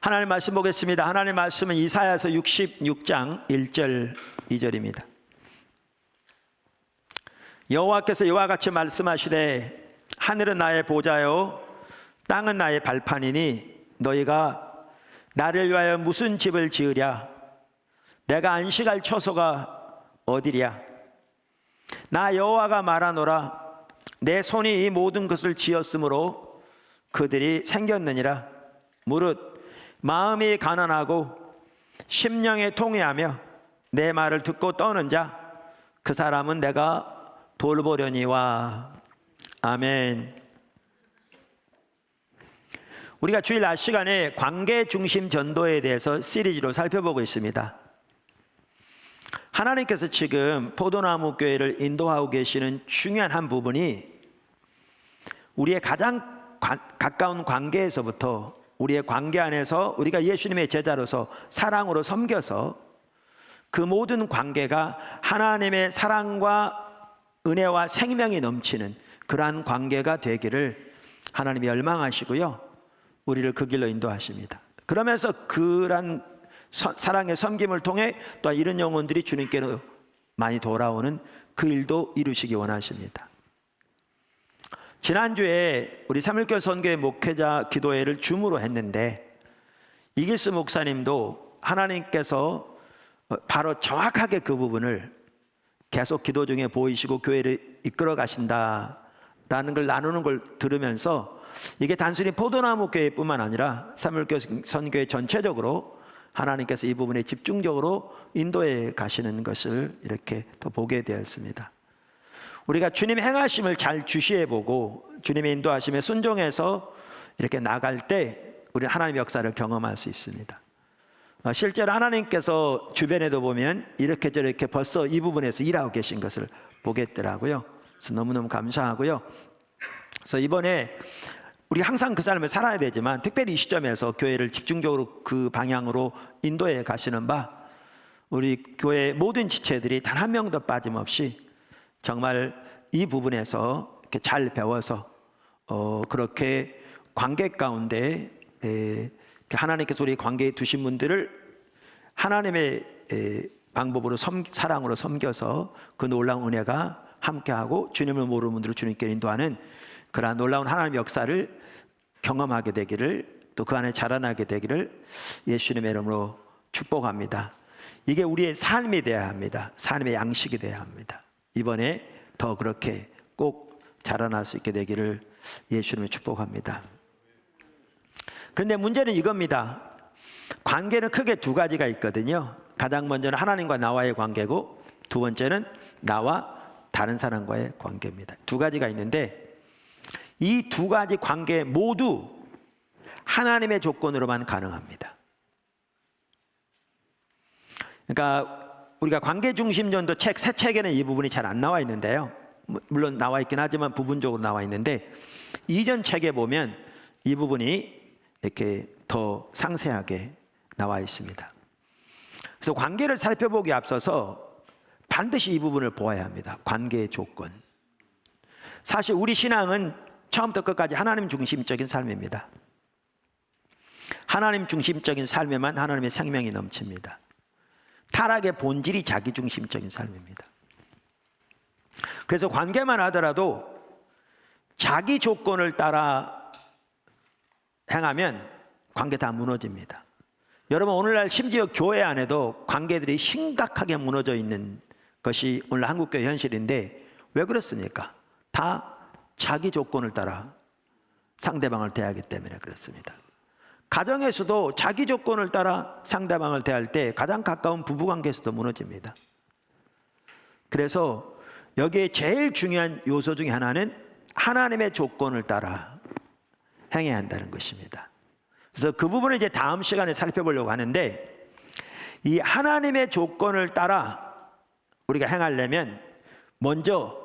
하나님 말씀 보겠습니다. 하나님 말씀은 이사야서 66장 1절 2절입니다. 여호와께서 이와 같이 말씀하시되 하늘은 나의 보좌요 땅은 나의 발판이니 너희가 나를 위하여 무슨 집을 지으랴? 내가 안식할 처소가 어디랴? 나 여호와가 말하노라. 내 손이 이 모든 것을 지었으므로 그들이 생겼느니라. 무릇 마음이 가난하고 심령이 통회하며 내 말을 듣고 떠는 자 그 사람은 내가 돌보려니와. 아멘. 우리가 주일 낮 시간에 관계 중심 전도에 대해서 시리즈로 살펴보고 있습니다. 하나님께서 지금 포도나무 교회를 인도하고 계시는 중요한 한 부분이 우리의 가장 가까운 관계에서부터 우리의 관계 안에서 우리가 예수님의 제자로서 사랑으로 섬겨서 그 모든 관계가 하나님의 사랑과 은혜와 생명이 넘치는 그러한 관계가 되기를 하나님이 열망하시고요, 우리를 그 길로 인도하십니다. 그러면서 그러한 사랑의 섬김을 통해 또 이런 영혼들이 주님께로 많이 돌아오는 그 일도 이루시기 원하십니다. 지난주에 우리 삼일교회 선교회 목회자 기도회를 줌으로 했는데 이길스 목사님도 하나님께서 바로 정확하게 그 부분을 계속 기도 중에 보이시고 교회를 이끌어 가신다라는 걸 나누는 걸 들으면서 이게 단순히 포도나무 교회뿐만 아니라 삼일교회 선교회 전체적으로 하나님께서 이 부분에 집중적으로 인도해 가시는 것을 이렇게 더 보게 되었습니다. 우리가 주님 행하심을 잘 주시해 보고 주님의 인도하심에 순종해서 이렇게 나갈 때 우리 하나님의 역사를 경험할 수 있습니다. 실제로 하나님께서 주변에도 보면 이렇게 저렇게 벌써 이 부분에서 일하고 계신 것을 보겠더라고요. 그래서 너무너무 감사하고요. 그래서 이번에 우리 항상 그 삶을 살아야 되지만 특별히 이 시점에서 교회를 집중적으로 그 방향으로 인도해 가시는 바 우리 교회 모든 지체들이 단 한 명도 빠짐없이 정말 이 부분에서 이렇게 잘 배워서 그렇게 관계 가운데 하나님께서 우리 관계에 두신 분들을 하나님의 방법으로 사랑으로 섬겨서 그 놀라운 은혜가 함께하고 주님을 모르는 분들을 주님께 인도하는 그러한 놀라운 하나님의 역사를 경험하게 되기를, 또 그 안에 자라나게 되기를 예수님의 이름으로 축복합니다. 이게 우리의 삶이 되어야 합니다. 삶의 양식이 되어야 합니다. 이번에 더 그렇게 꼭 자라날 수 있게 되기를 예수님을 축복합니다. 그런데 문제는 이겁니다. 관계는 크게 두 가지가 있거든요. 가장 먼저는 하나님과 나와의 관계고, 두 번째는 나와 다른 사람과의 관계입니다. 두 가지가 있는데 이 두 가지 관계 모두 하나님의 조건으로만 가능합니다. 그러니까 우리가 관계중심전도 책 새 책에는 이 부분이 잘 안 나와 있는데요. 물론 나와 있긴 하지만 부분적으로 나와 있는데 이전 책에 보면 이 부분이 이렇게 더 상세하게 나와 있습니다. 그래서 관계를 살펴보기에 앞서서 반드시 이 부분을 보아야 합니다. 관계의 조건. 사실 우리 신앙은 처음부터 끝까지 하나님 중심적인 삶입니다. 하나님 중심적인 삶에만 하나님의 생명이 넘칩니다. 타락의 본질이 자기 중심적인 삶입니다. 그래서 관계만 하더라도 자기 조건을 따라 행하면 관계 다 무너집니다. 여러분, 오늘날 심지어 교회 안에도 관계들이 심각하게 무너져 있는 것이 오늘 한국교회 현실인데 왜 그렇습니까? 다 자기 조건을 따라 상대방을 대하기 때문에 그렇습니다. 가정에서도 자기 조건을 따라 상대방을 대할 때 가장 가까운 부부관계에서도 무너집니다. 그래서 여기에 제일 중요한 요소 중에 하나는 하나님의 조건을 따라 행해야 한다는 것입니다. 그래서 그 부분을 이제 다음 시간에 살펴보려고 하는데, 이 하나님의 조건을 따라 우리가 행하려면 먼저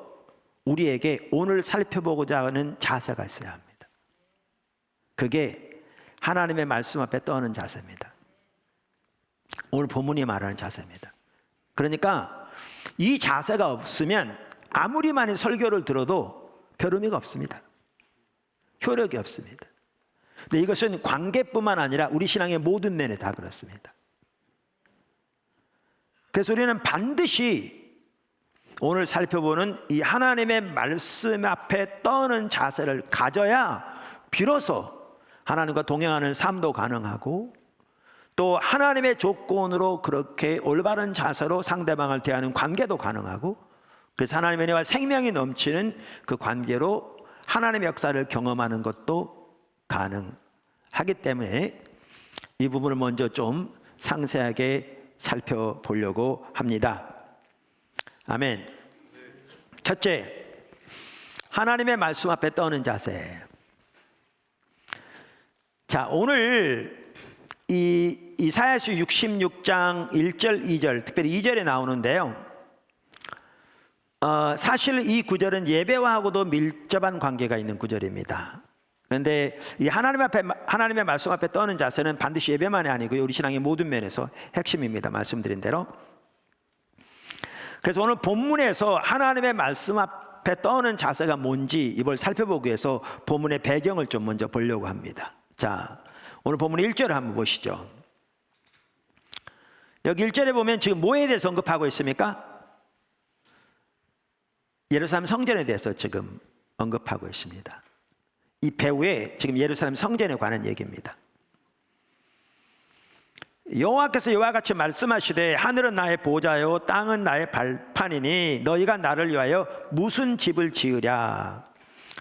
우리에게 오늘 살펴보고자 하는 자세가 있어야 합니다. 그게 하나님의 말씀 앞에 떠는 자세입니다. 오늘 본문이 말하는 자세입니다. 그러니까 이 자세가 없으면 아무리 많은 설교를 들어도 별 의미가 없습니다. 효력이 없습니다. 근데 이것은 관계뿐만 아니라 우리 신앙의 모든 면에 다 그렇습니다. 그래서 우리는 반드시 오늘 살펴보는 이 하나님의 말씀 앞에 떠는 자세를 가져야 비로소 하나님과 동행하는 삶도 가능하고, 또 하나님의 조건으로 그렇게 올바른 자세로 상대방을 대하는 관계도 가능하고, 그래서 하나님의 은혜와 생명이 넘치는 그 관계로 하나님의 역사를 경험하는 것도 가능하기 때문에 이 부분을 먼저 좀 상세하게 살펴보려고 합니다. 아멘. 첫째, 하나님의 말씀 앞에 떠는 자세. 자, 오늘 이 이사야서 66장 1절 2절, 특별히 2절에 나오는데요, 사실 이 구절은 예배와하고도 밀접한 관계가 있는 구절입니다. 그런데 이 하나님의 말씀 앞에 떠는 자세는 반드시 예배만이 아니고요, 우리 신앙의 모든 면에서 핵심입니다. 말씀드린 대로. 그래서 오늘 본문에서 하나님의 말씀 앞에 떠는 자세가 뭔지 이걸 살펴보기 위해서 본문의 배경을 좀 먼저 보려고 합니다. 자, 오늘 본문 1절을 한번 보시죠. 여기 1절에 보면 지금 뭐에 대해서 언급하고 있습니까? 예루살렘 성전에 대해서 지금 언급하고 있습니다. 이 배후에 지금 예루살렘 성전에 관한 얘기입니다. 여호와께서 이와 같이 말씀하시되 하늘은 나의 보좌요 땅은 나의 발판이니 너희가 나를 위하여 무슨 집을 지으랴?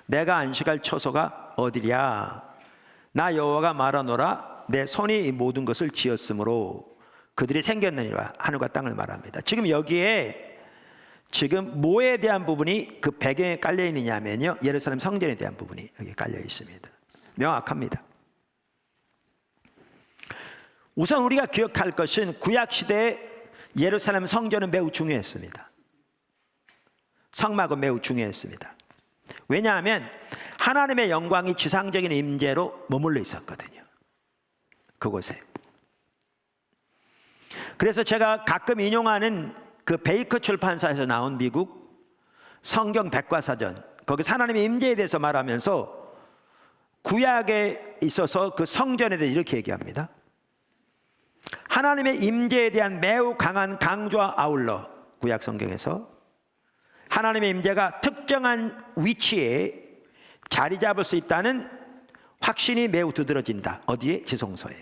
내가 안식할 처소가 어디랴? 나 여호와가 말하노라. 내 손이 이 모든 것을 지었으므로 그들이 생겼느니라. 하늘과 땅을 말합니다. 지금 여기에 지금 뭐에 대한 부분이 그 배경에 깔려 있느냐면요, 예루살렘 성전에 대한 부분이 여기 깔려 있습니다. 명확합니다. 우선 우리가 기억할 것은 구약시대에 예루살렘 성전은 매우 중요했습니다. 성막은 매우 중요했습니다. 왜냐하면 하나님의 영광이 지상적인 임재로 머물러 있었거든요, 그곳에. 그래서 제가 가끔 인용하는 그 베이커 출판사에서 나온 미국 성경 백과사전, 거기서 하나님의 임재에 대해서 말하면서 구약에 있어서 그 성전에 대해서 이렇게 얘기합니다. 하나님의 임재에 대한 매우 강한 강조와 아울러 구약 성경에서 하나님의 임재가 특정한 위치에 자리 잡을 수 있다는 확신이 매우 두드러진다. 어디에? 지성소에.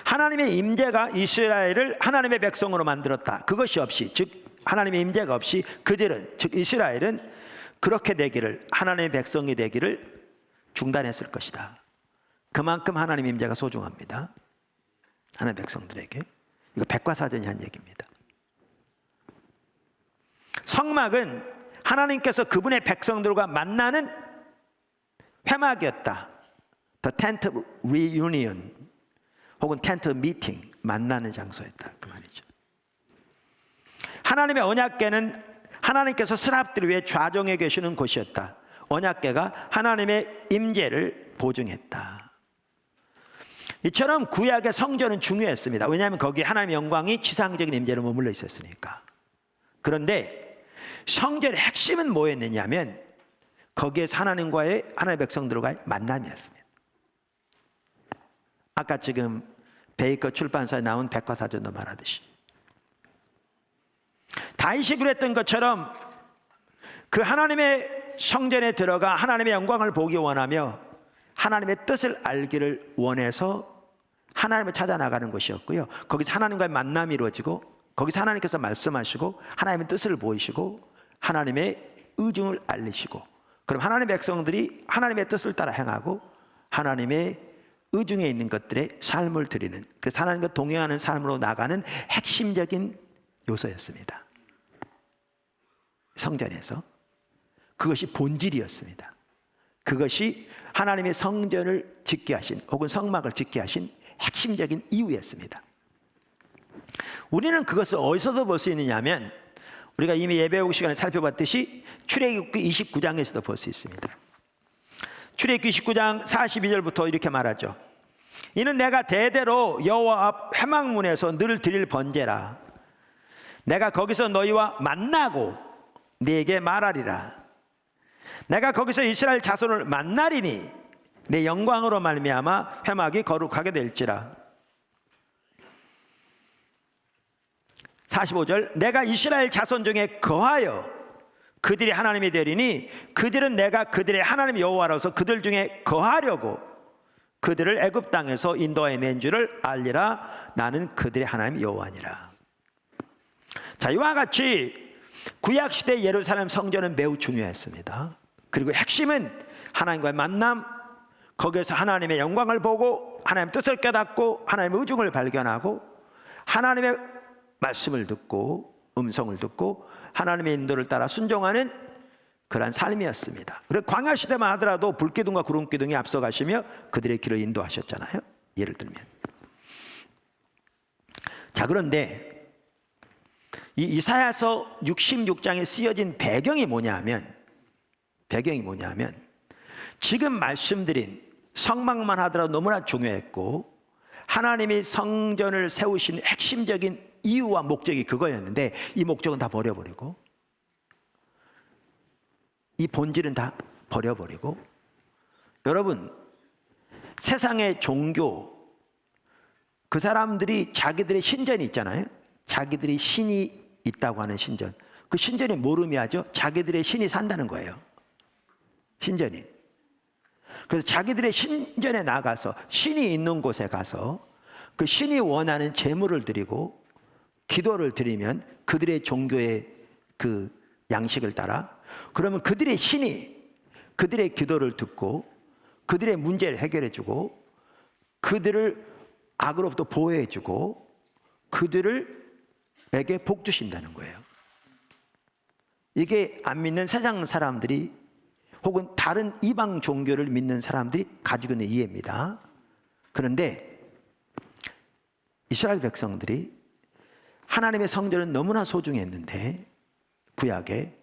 하나님의 임재가 이스라엘을 하나님의 백성으로 만들었다. 그것이 없이, 즉 하나님의 임재가 없이 그들은, 즉 이스라엘은 그렇게 되기를, 하나님의 백성이 되기를 중단했을 것이다. 그만큼 하나님의 임재가 소중합니다, 하나님의 백성들에게. 이거 백과사전이 한 얘기입니다. 성막은 하나님께서 그분의 백성들과 만나는 회막이었다. The tent of reunion, 혹은 tent of meeting, 만나는 장소였다, 그 말이죠. 하나님의 언약궤는 하나님께서 스랍들 위에 좌정해 계시는 곳이었다. 언약궤가 하나님의 임재를 보증했다. 이처럼 구약의 성전은 중요했습니다. 왜냐하면 거기에 하나님의 영광이 지상적인 임재로 머물러 있었으니까. 그런데 성전의 핵심은 뭐였느냐면 거기에서 하나님과의, 하나님의 백성들과의 만남이었습니다. 아까 지금 베이커 출판사에 나온 백과사전도 말하듯이 다윗이 그랬던 것처럼 그 하나님의 성전에 들어가 하나님의 영광을 보기 원하며 하나님의 뜻을 알기를 원해서 하나님을 찾아 나가는 것이었고요, 거기서 하나님과의 만남이 이루어지고 거기서 하나님께서 말씀하시고 하나님의 뜻을 보이시고 하나님의 의중을 알리시고, 그럼 하나님의 백성들이 하나님의 뜻을 따라 행하고 하나님의 의중에 있는 것들의 삶을 드리는, 그래서 하나님과 동행하는 삶으로 나가는 핵심적인 요소였습니다. 성전에서 그것이 본질이었습니다. 그것이 하나님의 성전을 짓게 하신, 혹은 성막을 짓게 하신 핵심적인 이유였습니다. 우리는 그것을 어디서도 볼 수 있느냐면 우리가 이미 예배오기 시간에 살펴봤듯이 출애굽기 29장에서도 볼 수 있습니다. 출애굽기 29장 42절부터 이렇게 말하죠. 이는 내가 대대로 여호와 앞 회막문에서 늘 드릴 번제라. 내가 거기서 너희와 만나고 네게 말하리라. 내가 거기서 이스라엘 자손을 만나리니 내 영광으로 말미암아 회막이 거룩하게 될지라. 45절, 내가 이스라엘 자손 중에 거하여 그들이 하나님이 되리니 그들은 내가 그들의 하나님 여호와로서 그들 중에 거하려고 그들을 애굽 땅에서 인도하여 낸 줄을 알리라. 나는 그들의 하나님 여호와니라. 자, 이와 같이 구약시대 예루살렘 성전은 매우 중요했습니다. 그리고 핵심은 하나님과의 만남, 거기에서 하나님의 영광을 보고 하나님의 뜻을 깨닫고 하나님의 의중을 발견하고 하나님의 말씀을 듣고 음성을 듣고 하나님의 인도를 따라 순종하는 그러한 삶이었습니다. 그리고 광야 시대만 하더라도 불기둥과 구름기둥이 앞서가시며 그들의 길을 인도하셨잖아요. 예를 들면. 자, 그런데 이 이사야서 66장에 쓰여진 배경이 뭐냐면 지금 말씀드린 성막만 하더라도 너무나 중요했고 하나님이 성전을 세우신 핵심적인 이유와 목적이 그거였는데 이 목적은 다 버려버리고 이 본질은 다 버려버리고, 여러분, 세상의 종교, 그 사람들이 자기들의 신전이 있잖아요. 자기들이 신이 있다고 하는 신전. 그 신전이 뭘 의미하죠? 자기들의 신이 산다는 거예요. 신전이. 그래서 자기들의 신전에 나가서 신이 있는 곳에 가서 그 신이 원하는 제물을 드리고 기도를 드리면 그들의 종교의 그 양식을 따라, 그러면 그들의 신이 그들의 기도를 듣고 그들의 문제를 해결해 주고 그들을 악으로부터 보호해 주고 그들에게 복 주신다는 거예요. 이게 안 믿는 세상 사람들이 혹은 다른 이방 종교를 믿는 사람들이 가지고 있는 이해입니다. 그런데 이스라엘 백성들이 하나님의 성전은 너무나 소중했는데 구약에,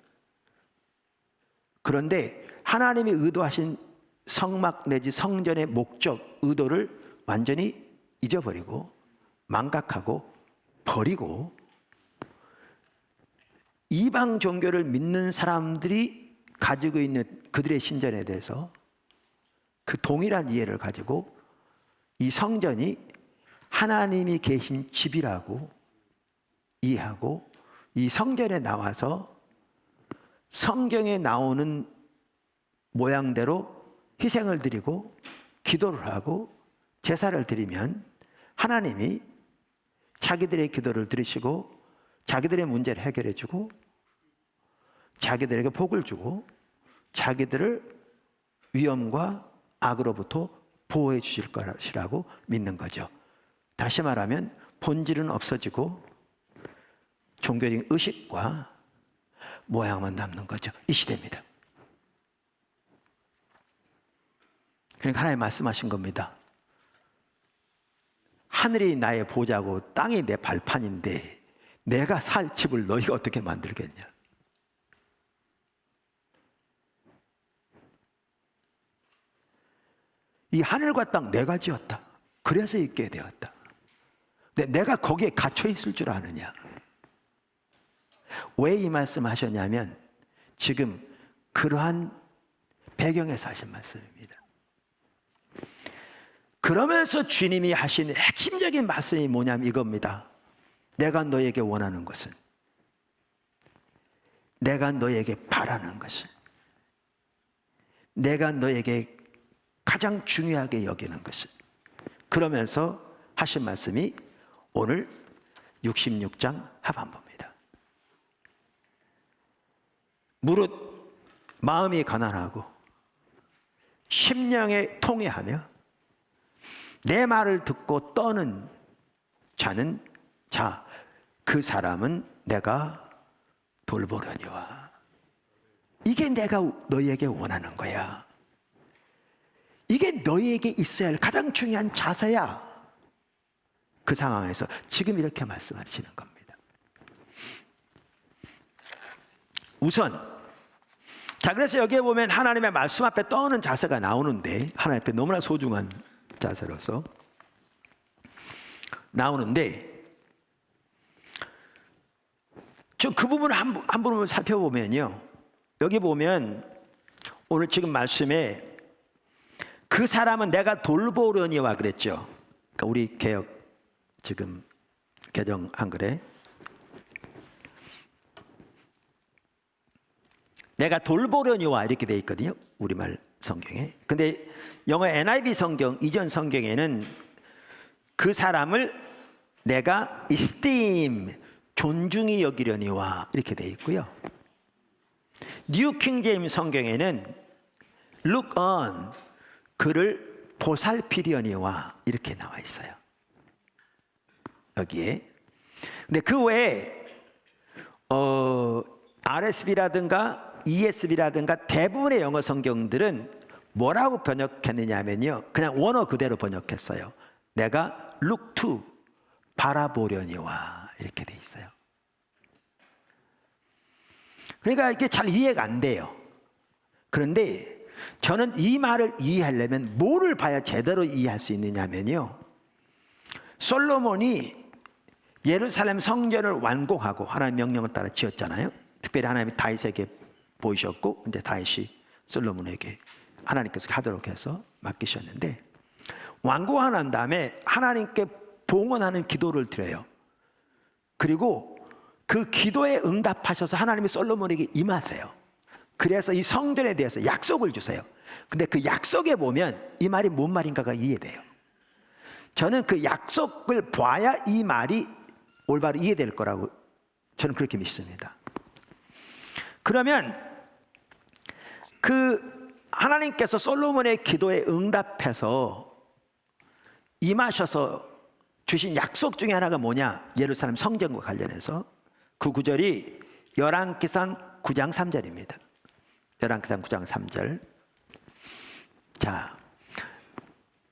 그런데 하나님이 의도하신 성막 내지 성전의 목적, 의도를 완전히 잊어버리고 망각하고 버리고 이방 종교를 믿는 사람들이 가지고 있는 그들의 신전에 대해서 그 동일한 이해를 가지고 이 성전이 하나님이 계신 집이라고 이해하고 이 성전에 나와서 성경에 나오는 모양대로 희생을 드리고 기도를 하고 제사를 드리면 하나님이 자기들의 기도를 들으시고 자기들의 문제를 해결해 주고 자기들에게 복을 주고 자기들을 위험과 악으로부터 보호해 주실 것이라고 믿는 거죠. 다시 말하면 본질은 없어지고 종교적인 의식과 모양만 남는 거죠. 이 시대입니다. 그러니까 하나님 말씀하신 겁니다. 하늘이 나의 보좌고 땅이 내 발판인데 내가 살 집을 너희가 어떻게 만들겠냐. 이 하늘과 땅 내가 지었다. 그래서 있게 되었다. 근데 내가 거기에 갇혀 있을 줄 아느냐. 왜 이 말씀 하셨냐면 지금 그러한 배경에서 하신 말씀입니다. 그러면서 주님이 하신 핵심적인 말씀이 뭐냐면 이겁니다. 내가 너에게 원하는 것은, 내가 너에게 바라는 것은, 내가 너에게 가장 중요하게 여기는 것은, 그러면서 하신 말씀이 오늘 66장 하반부입니다. 무릇 마음이 가난하고 심령에 통회하며 내 말을 듣고 떠는 자는 그 사람은 내가 돌보려니와. 이게 내가 너희에게 원하는 거야. 이게 너희에게 있어야 할 가장 중요한 자세야. 그 상황에서 지금 이렇게 말씀하시는 겁니다. 우선 그래서 여기에 보면 하나님의 말씀 앞에 떠오는 자세가 나오는데, 하나님 앞에 너무나 소중한 자세로서 나오는데, 좀 그 부분을 한 부분을 살펴보면요, 여기 보면 오늘 지금 말씀에 그 사람은 내가 돌보려니와 그랬죠. 그러니까 우리 개역 지금 개정 한글에 내가 돌보려니와 이렇게 돼 있거든요, 우리말 성경에. 근데 영어 NIV 성경 이전 성경에는 그 사람을 내가 esteem 존중히 여기려니와 이렇게 돼 있고요. 뉴 킹제임스 성경에는 look on 그를 보살피려니와 이렇게 나와 있어요, 여기에. 근데 그 외에 RSV라든가 ESV라든가 대부분의 영어 성경들은 뭐라고 번역했느냐 하면요, 그냥 원어 그대로 번역했어요. 내가 look to 바라보려니와 이렇게 돼 있어요. 그러니까 이게 잘 이해가 안 돼요. 그런데 저는 이 말을 이해하려면 뭐를 봐야 제대로 이해할 수 있느냐면요, 솔로몬이 예루살렘 성전을 완공하고 하나님 명령을 따라 지었잖아요. 특별히 하나님이 다윗에게 보이셨고 이제 다윗이 솔로몬에게 하나님께서 하도록 해서 맡기셨는데, 완공하고 난 다음에 하나님께 봉헌하는 기도를 드려요. 그리고 그 기도에 응답하셔서 하나님이 솔로몬에게 임하세요. 그래서 이 성전에 대해서 약속을 주세요. 근데 그 약속에 보면 이 말이 뭔 말인가가 이해돼요. 저는 그 약속을 봐야 이 말이 올바로 이해될 거라고 저는 그렇게 믿습니다. 그러면 그 하나님께서 솔로몬의 기도에 응답해서 임하셔서 주신 약속 중에 하나가 뭐냐? 예루살렘 성전과 관련해서 그 구절이 열왕기상 9장 3절입니다. 열왕기상 9장 3절. 자,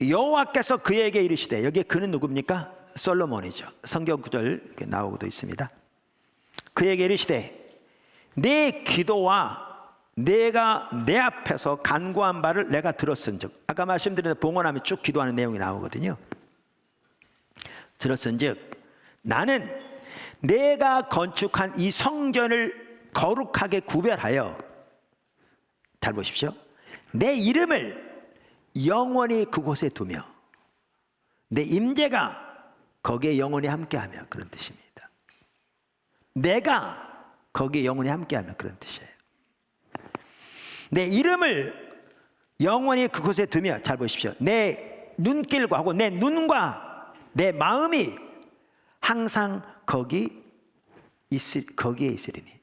여호와께서 그에게 이르시되, 여기에 그는 누굽니까? 솔로몬이죠. 성경 구절 이렇게 나오고도 있습니다. 그에게 이르시되 내 기도와 내가 내 앞에서 간구한 바를 내가 들었은즉, 아까 말씀드린 봉헌하면 쭉 기도하는 내용이 나오거든요. 들었은즉 나는 내가 건축한 이 성전을 거룩하게 구별하여, 잘 보십시오, 내 이름을 영원히 그곳에 두며 내 임재가 거기에 영원히 함께하며, 그런 뜻입니다. 내가 거기에 영원히 함께하며, 그런 뜻이에요. 내 이름을 영원히 그곳에 두며, 잘 보십시오, 내 눈길과 하고 내 눈과 내 마음이 항상 거기에 있으리니.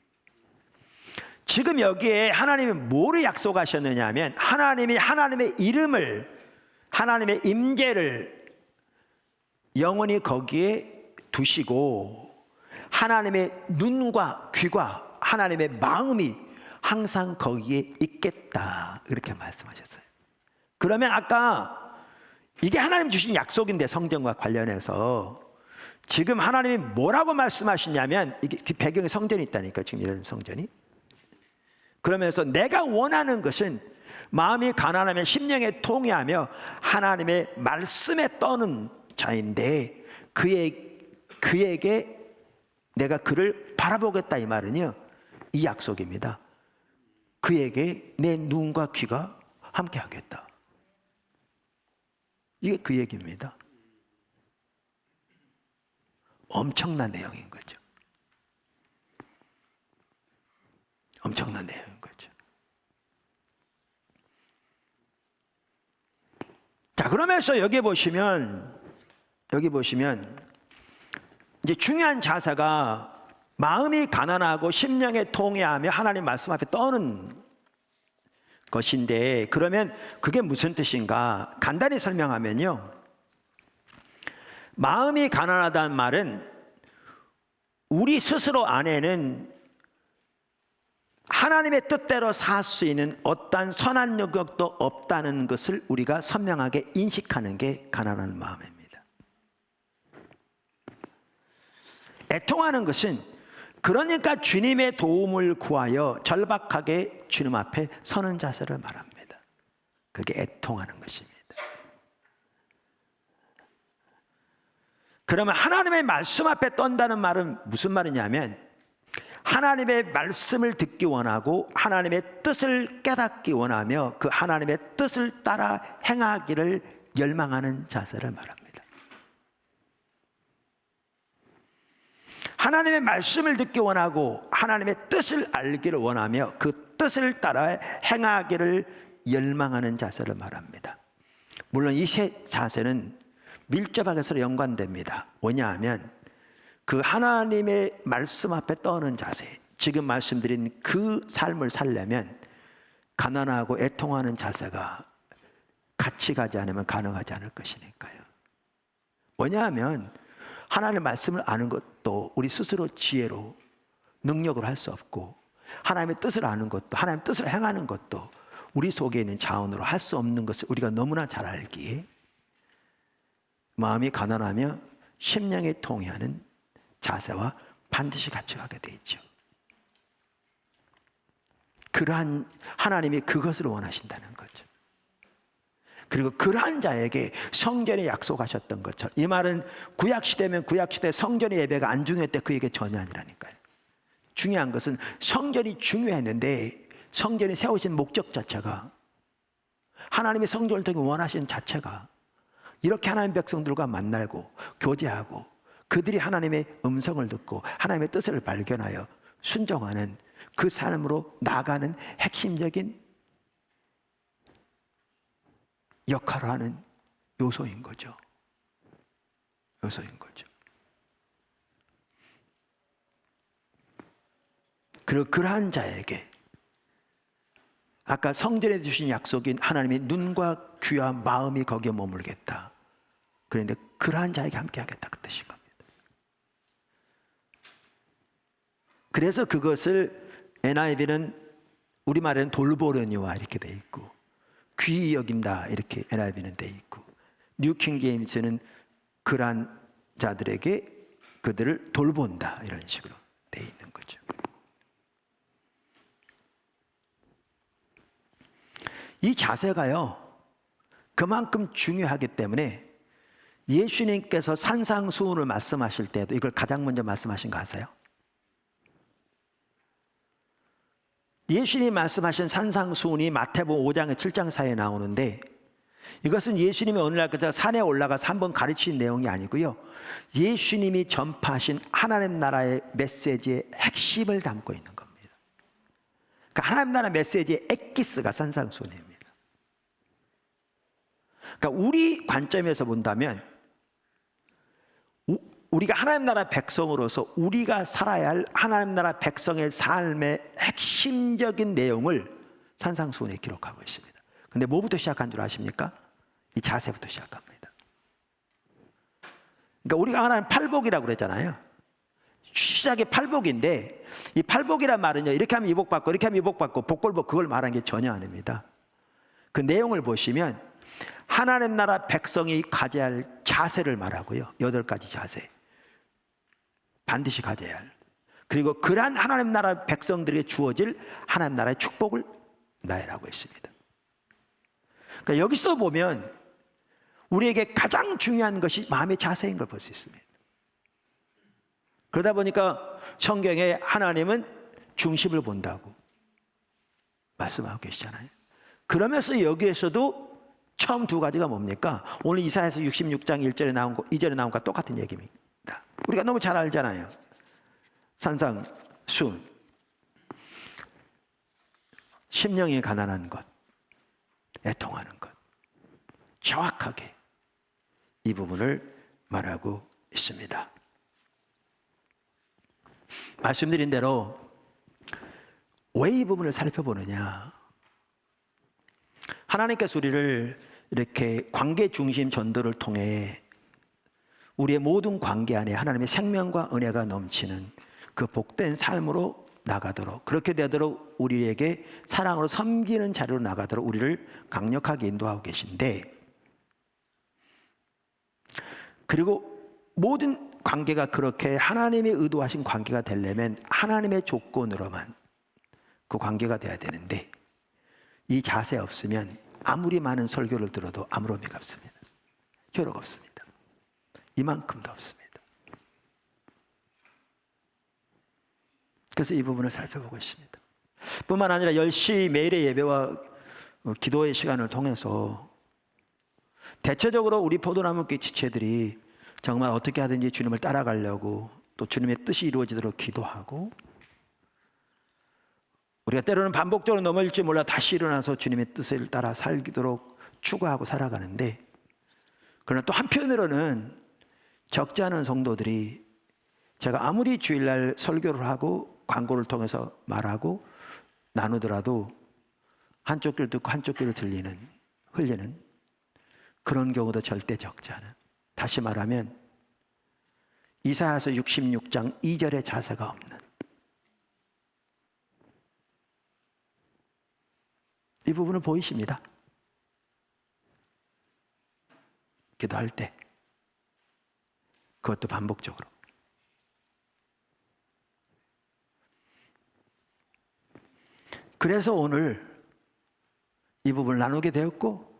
지금 여기에 하나님이 뭐를 약속하셨느냐 하면, 하나님이 하나님의 이름을, 하나님의 임재를 영원히 거기에 두시고 하나님의 눈과 귀와 하나님의 마음이 항상 거기에 있겠다, 그렇게 말씀하셨어요. 그러면 아까 이게 하나님 주신 약속인데 성전과 관련해서 지금 하나님이 뭐라고 말씀하시냐면, 이게 배경에 성전이 있다니까, 지금 이런 성전이. 그러면서 내가 원하는 것은 마음이 가난하며 심령에 통회하며 하나님의 말씀에 떠는 자인데 그에게 내가 그를 바라보겠다, 이 말은요, 이 약속입니다. 그에게 내 눈과 귀가 함께 하겠다, 이게 그 얘기입니다. 엄청난 내용인 거죠. 엄청난 내용인 거죠. 자, 그러면서 여기 보시면 이제 중요한 자세가 마음이 가난하고 심령에 통회하며 하나님 말씀 앞에 떠는 것인데, 그러면 그게 무슨 뜻인가? 간단히 설명하면요, 마음이 가난하다는 말은 우리 스스로 안에는 하나님의 뜻대로 살 수 있는 어떠한 선한 영역도 없다는 것을 우리가 선명하게 인식하는 게 가난한 마음입니다. 애통하는 것은, 그러니까 주님의 도움을 구하여 절박하게 주님 앞에 서는 자세를 말합니다. 그게 애통하는 것입니다. 그러면 하나님의 말씀 앞에 떤다는 말은 무슨 말이냐면, 하나님의 말씀을 듣기 원하고 하나님의 뜻을 깨닫기 원하며 그 하나님의 뜻을 따라 행하기를 열망하는 자세를 말합니다. 하나님의 말씀을 듣기 원하고 하나님의 뜻을 알기를 원하며 그 뜻을 따라 행하기를 열망하는 자세를 말합니다. 물론 이 세 자세는 밀접하게 서로 연관됩니다. 왜냐하면 그 하나님의 말씀 앞에 떠는 자세, 지금 말씀드린 그 삶을 살려면 가난하고 애통하는 자세가 같이 가지 않으면 가능하지 않을 것이니까요. 왜냐하면 하나님의 말씀을 아는 것도 우리 스스로 지혜로 능력으로 할 수 없고 하나님의 뜻을 아는 것도 하나님의 뜻을 행하는 것도 우리 속에 있는 자원으로 할 수 없는 것을 우리가 너무나 잘 알기에 마음이 가난하며 심령이 통회하는 자세와 반드시 같이 가게 돼 있죠. 그러한 하나님이 그것을 원하신다는 거죠. 그리고 그러한 자에게 성전에 약속하셨던 것처럼, 이 말은 구약시대면 구약시대 성전의 예배가 안 중요했대, 그 얘기 전혀 아니라니까요. 중요한 것은 성전이 중요했는데 성전이 세우신 목적 자체가, 하나님의 성전을 통해 원하시는 자체가 이렇게 하나님의 백성들과 만나고 교제하고 그들이 하나님의 음성을 듣고 하나님의 뜻을 발견하여 순종하는 그 삶으로 나아가는 핵심적인 역할을 하는 요소인 거죠. 요소인 거죠. 그리고 그러한 자에게 아까 성전에 주신 약속인 하나님의 눈과 귀와 마음이 거기에 머물겠다. 그런데 그러한 자에게 함께 하겠다, 그 뜻인 겁니다. 그래서 그것을 NIV는 우리말에는 돌보려니와 이렇게 돼 있고 귀히 여긴다 이렇게 NIV는 돼 있고 뉴킹 제임스는 그러한 자들에게 그들을 돌본다 이런 식으로 돼 있는 거죠. 이 자세가요 그만큼 중요하기 때문에 예수님께서 산상수훈을 말씀하실 때도 이걸 가장 먼저 말씀하신 거 아세요? 예수님이 말씀하신 산상수훈이 마태복음 5장에 7장 사이에 나오는데 이것은 예수님이 어느 날 그저 산에 올라가서 한번 가르친 내용이 아니고요, 예수님이 전파하신 하나님 나라의 메시지의 핵심을 담고 있는 겁니다. 그러니까 하나님 나라 메시지의 엑기스가 산상수훈입니다. 그러니까 우리 관점에서 본다면 우리가 하나님 나라 백성으로서 우리가 살아야 할 하나님 나라 백성의 삶의 핵심적인 내용을 산상수훈에 기록하고 있습니다. 근데 뭐부터 시작한 줄 아십니까? 이 자세부터 시작합니다. 그러니까 우리가 하나님 팔복이라고 그랬잖아요. 시작이 팔복인데 이 팔복이란 말은요, 이렇게 하면 이복받고 이렇게 하면 이복받고 복골복 그걸 말하는 게 전혀 아닙니다. 그 내용을 보시면 하나님 나라 백성이 가져야 할 자세를 말하고요, 8가지 자세 반드시 가져야 할, 그리고 그러한 하나님 나라 백성들에게 주어질 하나님 나라의 축복을 나열하고 있습니다. 그러니까 여기서 보면 우리에게 가장 중요한 것이 마음의 자세인 걸 볼 수 있습니다. 그러다 보니까 성경에 하나님은 중심을 본다고 말씀하고 계시잖아요. 그러면서 여기에서도 처음 2가지가 뭡니까? 오늘 이사야서 66장 1절에 나온 거, 2절에 나온 것과 똑같은 얘기입니다. 우리가 너무 잘 알잖아요. 산상수훈, 심령이 가난한 것, 애통하는 것, 정확하게 이 부분을 말하고 있습니다. 말씀드린 대로 왜 이 부분을 살펴보느냐, 하나님께서 우리를 이렇게 관계 중심 전도를 통해 우리의 모든 관계 안에 하나님의 생명과 은혜가 넘치는 그 복된 삶으로 나가도록, 그렇게 되도록 우리에게 사랑으로 섬기는 자리로 나가도록 우리를 강력하게 인도하고 계신데, 그리고 모든 관계가 그렇게 하나님의 의도하신 관계가 되려면 하나님의 조건으로만 그 관계가 돼야 되는데, 이 자세 없으면 아무리 많은 설교를 들어도 아무런 의미가 없습니다. 효력 없습니다. 이만큼도 없습니다. 그래서 이 부분을 살펴보고 있습니다. 뿐만 아니라 10시 매일의 예배와 기도의 시간을 통해서 대체적으로 우리 포도나무교회 지체들이 정말 어떻게 하든지 주님을 따라가려고, 또 주님의 뜻이 이루어지도록 기도하고, 우리가 때로는 반복적으로 넘어질지 몰라 다시 일어나서 주님의 뜻을 따라 살도록 추구하고 살아가는데, 그러나 또 한편으로는 적지 않은 성도들이 제가 아무리 주일날 설교를 하고 광고를 통해서 말하고 나누더라도 한쪽 귀를 듣고 한쪽 귀를 흘리는 그런 경우도 절대 적지 않은, 다시 말하면 이사야서 66장 2절의 자세가 없는, 이 부분을 보이십니다. 기도할 때, 그것도 반복적으로. 그래서 오늘 이 부분을 나누게 되었고,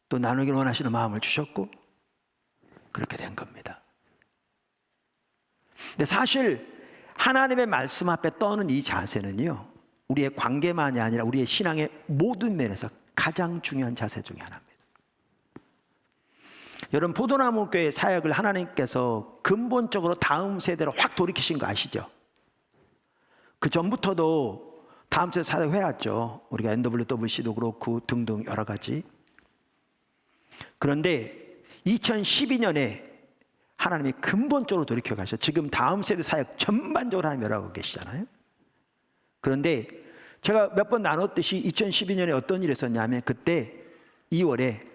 또 나누길 원하시는 마음을 주셨고, 그렇게 된 겁니다. 근데 사실 하나님의 말씀 앞에 떠는 이 자세는요, 우리의 관계만이 아니라 우리의 신앙의 모든 면에서 가장 중요한 자세 중에 하나입니다. 여러분, 포도나무 교회 사역을 하나님께서 근본적으로 다음 세대로 확 돌이키신 거 아시죠? 그 전부터도 다음 세대 사역 해왔죠. 우리가 NWWC도 그렇고 등등 여러 가지. 그런데 2012년에 하나님이 근본적으로 돌이켜 가셔. 지금 다음 세대 사역 전반적으로 하나님 열어가고 계시잖아요. 그런데 제가 몇 번 나눴듯이 2012년에 어떤 일이 있었냐면, 그때 2월에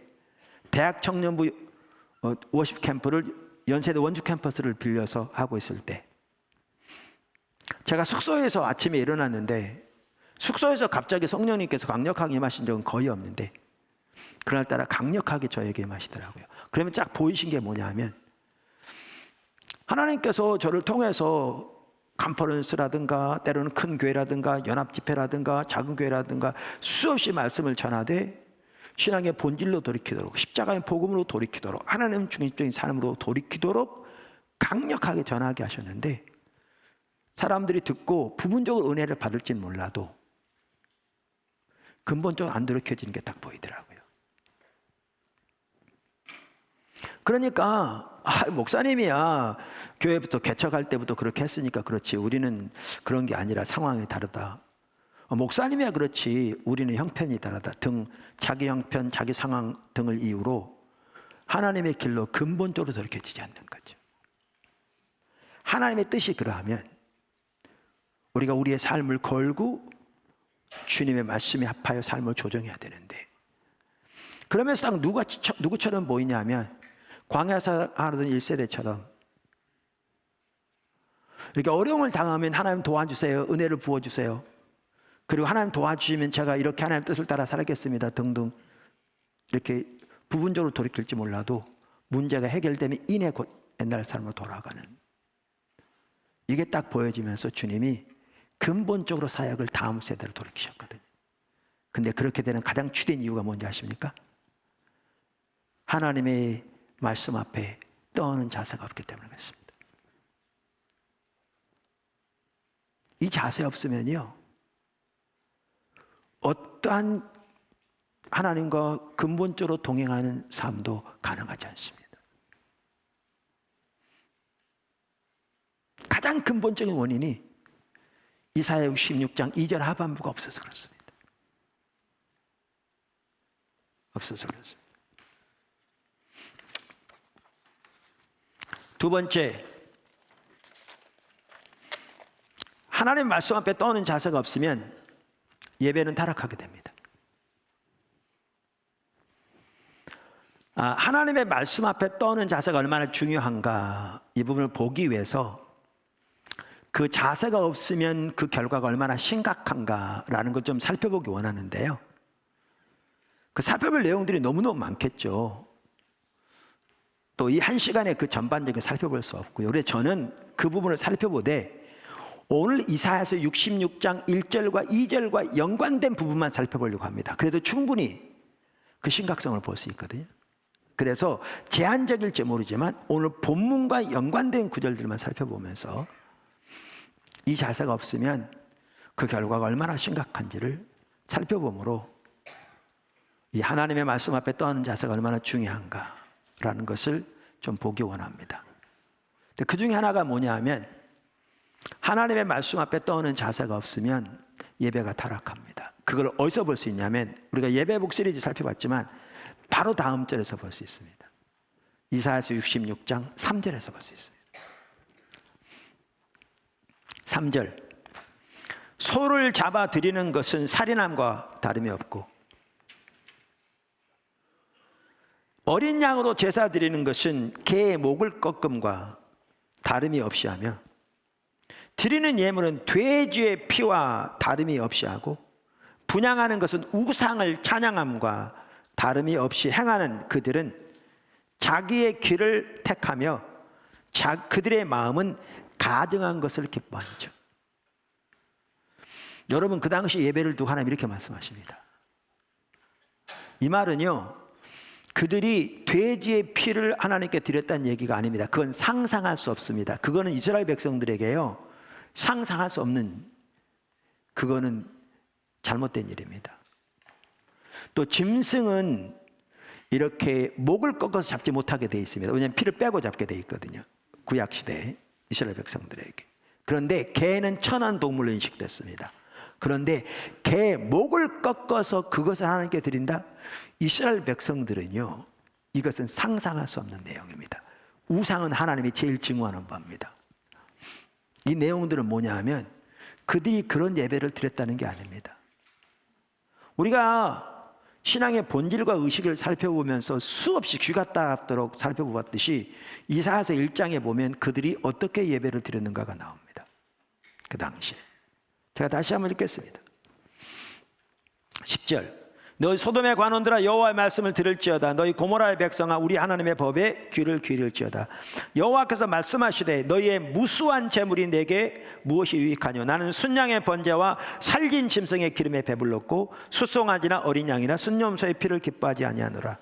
대학 청년부 워십 캠프를 연세대 원주 캠퍼스를 빌려서 하고 있을 때, 제가 숙소에서 아침에 일어났는데, 숙소에서 갑자기 성령님께서 강력하게 임하신 적은 거의 없는데 그날따라 강력하게 저에게 임하시더라고요. 그러면 쫙 보이신 게 뭐냐 하면, 하나님께서 저를 통해서 컨퍼런스라든가 때로는 큰 교회라든가 연합집회라든가 작은 교회라든가 수없이 말씀을 전하되 신앙의 본질로 돌이키도록, 십자가의 복음으로 돌이키도록, 하나님 중심적인 삶으로 돌이키도록 강력하게 전하게 하셨는데, 사람들이 듣고 부분적으로 은혜를 받을지는 몰라도 근본적으로 안 돌이켜지는 게 딱 보이더라고요. 그러니까 목사님이야 교회부터 개척할 때부터 그렇게 했으니까 그렇지, 우리는 그런 게 아니라 상황이 다르다. 목사님이야 그렇지, 우리는 형편이 다르다 등 자기 형편, 자기 상황 등을 이유로 하나님의 길로 근본적으로 돌이켜지지 않는 거죠. 하나님의 뜻이 그러하면 우리가 우리의 삶을 걸고 주님의 말씀에 합하여 삶을 조정해야 되는데, 그러면서 딱 누구처럼 보이냐면 광야에서 하던 1세대처럼 이렇게 어려움을 당하면 하나님 도와주세요, 은혜를 부어주세요, 그리고 하나님 도와주시면 제가 이렇게 하나님 뜻을 따라 살겠습니다 등등, 이렇게 부분적으로 돌이킬지 몰라도 문제가 해결되면 이내 곧 옛날 삶으로 돌아가는, 이게 딱 보여지면서 주님이 근본적으로 사역을 다음 세대로 돌이키셨거든요. 근데 그렇게 되는 가장 주된 이유가 뭔지 아십니까? 하나님의 말씀 앞에 떠는 자세가 없기 때문에 그렇습니다. 이 자세 없으면요, 어떠한 하나님과 근본적으로 동행하는 삶도 가능하지 않습니다. 가장 근본적인 원인이 이사야 66장 2절 하반부가 없어서 그렇습니다. 없어서 그렇습니다. 두 번째, 하나님 말씀 앞에 떠는 자세가 없으면 예배는 타락하게 됩니다. 하나님의 말씀 앞에 떠는 자세가 얼마나 중요한가, 이 부분을 보기 위해서 그 자세가 없으면 그 결과가 얼마나 심각한가라는 걸 좀 살펴보기 원하는데요. 그 살펴볼 내용들이 너무너무 많겠죠. 또 이 한 시간에 그 전반적인 살펴볼 수 없고요. 그래서 저는 그 부분을 살펴보되 오늘 이사야서 66장 1절과 2절과 연관된 부분만 살펴보려고 합니다. 그래도 충분히 그 심각성을 볼 수 있거든요. 그래서 제한적일지 모르지만 오늘 본문과 연관된 구절들만 살펴보면서 이 자세가 없으면 그 결과가 얼마나 심각한지를 살펴보므로 이 하나님의 말씀 앞에 떠는 자세가 얼마나 중요한가라는 것을 좀 보기 원합니다. 근데 그 중에 하나가 뭐냐 하면 하나님의 말씀 앞에 떠는 자세가 없으면 예배가 타락합니다. 그걸 어디서 볼 수 있냐면 우리가 예배복 시리즈 살펴봤지만 바로 다음 절에서 볼 수 있습니다. 이사야서 66장 3절에서 볼 수 있습니다. 3절, 소를 잡아 드리는 것은 살인함과 다름이 없고 어린 양으로 제사 드리는 것은 개의 목을 꺾음과 다름이 없이 하며 드리는 예물은 돼지의 피와 다름이 없이 하고 분향하는 것은 우상을 찬양함과 다름이 없이 행하는 그들은 자기의 길을 택하며 그들의 마음은 가증한 것을 기뻐하죠. 여러분, 그 당시 예배를 두고 하나님 이렇게 말씀하십니다. 이 말은요, 그들이 돼지의 피를 하나님께 드렸다는 얘기가 아닙니다. 그건 상상할 수 없습니다. 그거는 이스라엘 백성들에게요, 상상할 수 없는, 그거는 잘못된 일입니다. 또 짐승은 이렇게 목을 꺾어서 잡지 못하게 되어 있습니다. 왜냐하면 피를 빼고 잡게 되어 있거든요. 구약시대 이스라엘 백성들에게. 그런데 개는 천한 동물로 인식됐습니다. 그런데 개 목을 꺾어서 그것을 하나님께 드린다? 이스라엘 백성들은요, 이것은 상상할 수 없는 내용입니다. 우상은 하나님이 제일 증오하는 바입니다. 이 내용들은 뭐냐 하면 그들이 그런 예배를 드렸다는 게 아닙니다. 우리가 신앙의 본질과 의식을 살펴보면서 수없이 귀가 따갑도록 살펴보았듯이 이사야서 1장에 보면 그들이 어떻게 예배를 드렸는가가 나옵니다. 그 당시에. 제가 다시 한번 읽겠습니다. 10절, 너희 소돔의 관원들아 여호와의 말씀을 들을지어다. 너희 고모라의 백성아 우리 하나님의 법에 귀를 기울일지어다. 여호와께서 말씀하시되 너희의 무수한 재물이 내게 무엇이 유익하뇨? 나는 순양의 번제와 살진 짐승의 기름에 배불렀고 숫송아지나 어린 양이나 순염소의 피를 기뻐하지 아니하노라.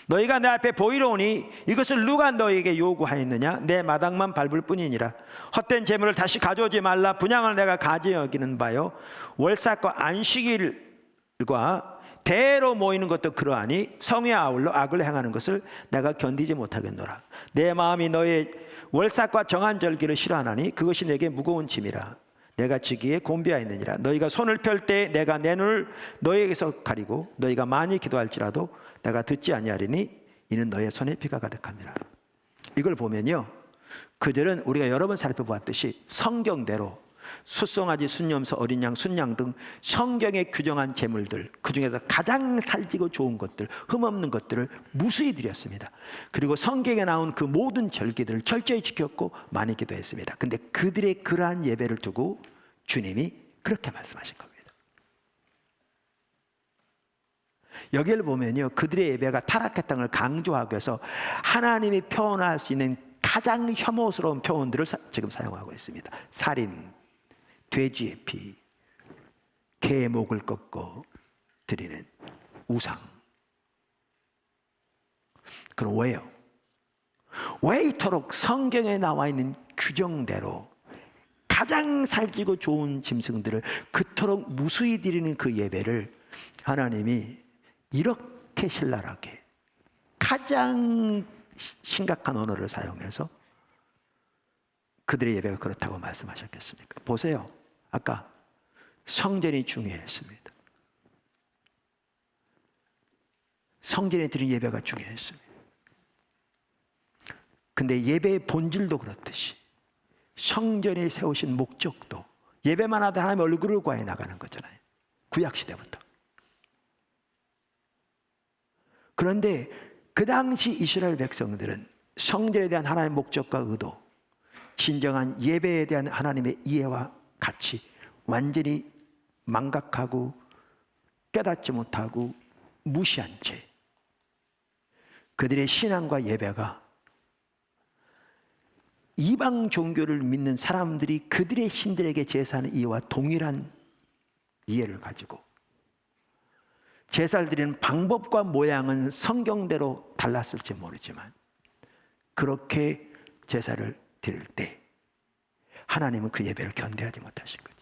너희가 내 앞에 보이러 오니 이것을 누가 너희에게 요구하였느냐? 내 마당만 밟을 뿐이니라. 헛된 재물을 다시 가져오지 말라. 분향을 내가 가지 여기는 바요 월삭과 안식일과 대로 모이는 것도 그러하니 성에 아울러 악을 행하는 것을 내가 견디지 못하겠노라. 내 마음이 너의 월삭과 정한 절기를 싫어하나니 그것이 내게 무거운 짐이라. 내가 지기에 곤비하였느니라. 너희가 손을 펼 때 내가 내 눈을 너희에게서 가리고 너희가 많이 기도할지라도 내가 듣지 아니하리니 이는 너의 손에 피가 가득함이라. 이걸 보면요, 그들은 우리가 여러 번 살펴보았듯이 성경대로 숫송아지, 순염소, 어린 양, 순양 등 성경에 규정한 제물들, 그 중에서 가장 살찌고 좋은 것들, 흠없는 것들을 무수히 드렸습니다. 그리고 성경에 나온 그 모든 절기들을 철저히 지켰고 많이 기도했습니다. 근데 그들의 그러한 예배를 두고 주님이 그렇게 말씀하신 겁니다. 여기를 보면요, 그들의 예배가 타락했다는 걸 강조하기 위해서 하나님이 표현할 수 있는 가장 혐오스러운 표현들을 지금 사용하고 있습니다. 살인, 돼지의 피, 개의 목을 꺾어 드리는 우상. 그럼 왜요? 왜 이토록 성경에 나와 있는 규정대로 가장 살찌고 좋은 짐승들을 그토록 무수히 드리는 그 예배를 하나님이 이렇게 신랄하게 가장 심각한 언어를 사용해서 그들의 예배가 그렇다고 말씀하셨겠습니까? 보세요. 아까 성전이 중요했습니다. 성전에 드린 예배가 중요했습니다. 근데 예배의 본질도 그렇듯이 성전에 세우신 목적도 예배만 하다 하나님의 얼굴을 구하여 나가는 거잖아요. 구약시대부터. 그런데 그 당시 이스라엘 백성들은 성전에 대한 하나님의 목적과 의도, 진정한 예배에 대한 하나님의 이해와 같이 완전히 망각하고 깨닫지 못하고 무시한 채 그들의 신앙과 예배가 이방 종교를 믿는 사람들이 그들의 신들에게 제사하는 이해와 동일한 이해를 가지고 제사를 드리는 방법과 모양은 성경대로 달랐을지 모르지만 그렇게 제사를 드릴 때 하나님은 그 예배를 견뎌하지 못하신 거죠.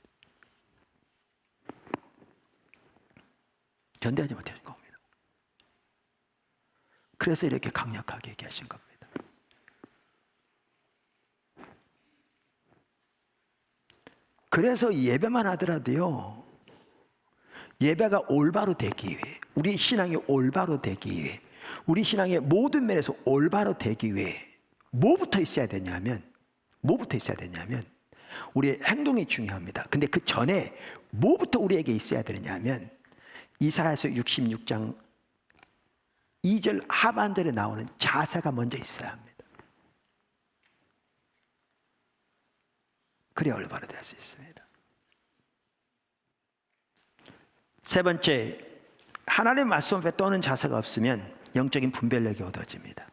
견뎌하지 못하신 겁니다. 그래서 이렇게 강력하게 얘기하신 겁니다. 그래서 예배만 하더라도요, 예배가 올바로 되기 위해, 우리 신앙이 올바로 되기 위해, 우리 신앙의 모든 면에서 올바로 되기 위해 뭐부터 있어야 되냐면 우리의 행동이 중요합니다. 근데 그 전에 뭐부터 우리에게 있어야 되냐면 이사야서 66장 2절 하반절에 나오는 자세가 먼저 있어야 합니다. 그래야 올바로 될 수 있습니다. 세 번째, 하나님 말씀 앞에 떠는 자세가 없으면 영적인 분별력이 얻어집니다.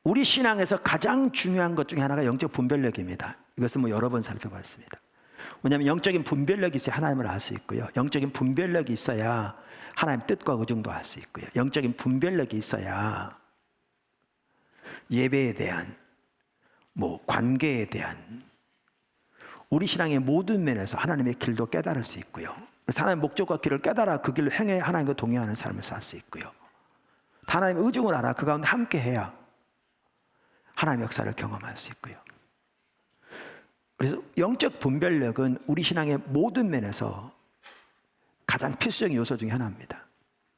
우리 신앙에서 가장 중요한 것 중에 하나가 영적 분별력입니다. 이것은 여러 번 살펴봤습니다. 왜냐하면 영적인 분별력이 있어야 하나님을 알 수 있고요. 영적인 분별력이 있어야 하나님 뜻과 의중도 알 수 있고요. 영적인 분별력이 있어야 예배에 대한, 관계에 대한, 우리 신앙의 모든 면에서 하나님의 길도 깨달을 수 있고요. 하나님의 목적과 길을 깨달아 그 길을 행해 하나님과 동행하는 삶을 살 수 있고요. 하나님의 의중을 알아 그 가운데 함께해야 하나님의 역사를 경험할 수 있고요. 그래서 영적 분별력은 우리 신앙의 모든 면에서 가장 필수적인 요소 중에 하나입니다.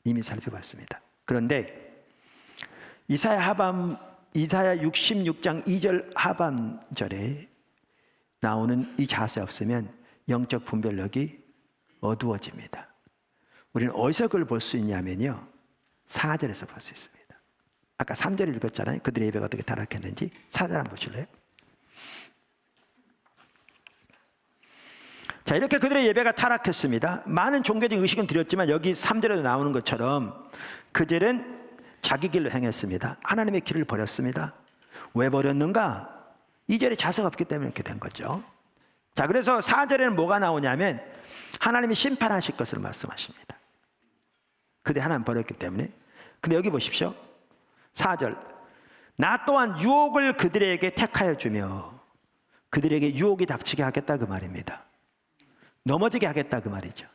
이미 살펴봤습니다. 그런데 이사야 66장 2절 하반절에 나오는 이 자세 없으면 영적 분별력이 어두워집니다. 우리는 어디서 그걸 볼 수 있냐면요, 4절에서 볼 수 있습니다. 아까 3절 읽었잖아요. 그들의 예배가 어떻게 타락했는지 4절 한번 보실래요? 자, 이렇게 그들의 예배가 타락했습니다. 많은 종교적 의식은 드렸지만 여기 3절에도 나오는 것처럼 그들은 자기 길로 행했습니다. 하나님의 길을 버렸습니다. 왜 버렸는가? 2절에 자세가 없기 때문에 이렇게 된 거죠. 자, 그래서 4절에는 뭐가 나오냐면 하나님이 심판하실 것을 말씀하십니다. 그들이 하나님 버렸기 때문에. 근데 여기 보십시오. 4절, 나 또한 유혹을 그들에게 택하여 주며 그들에게 유혹이 닥치게 하겠다 그 말입니다. 넘어지게 하겠다 그 말이죠.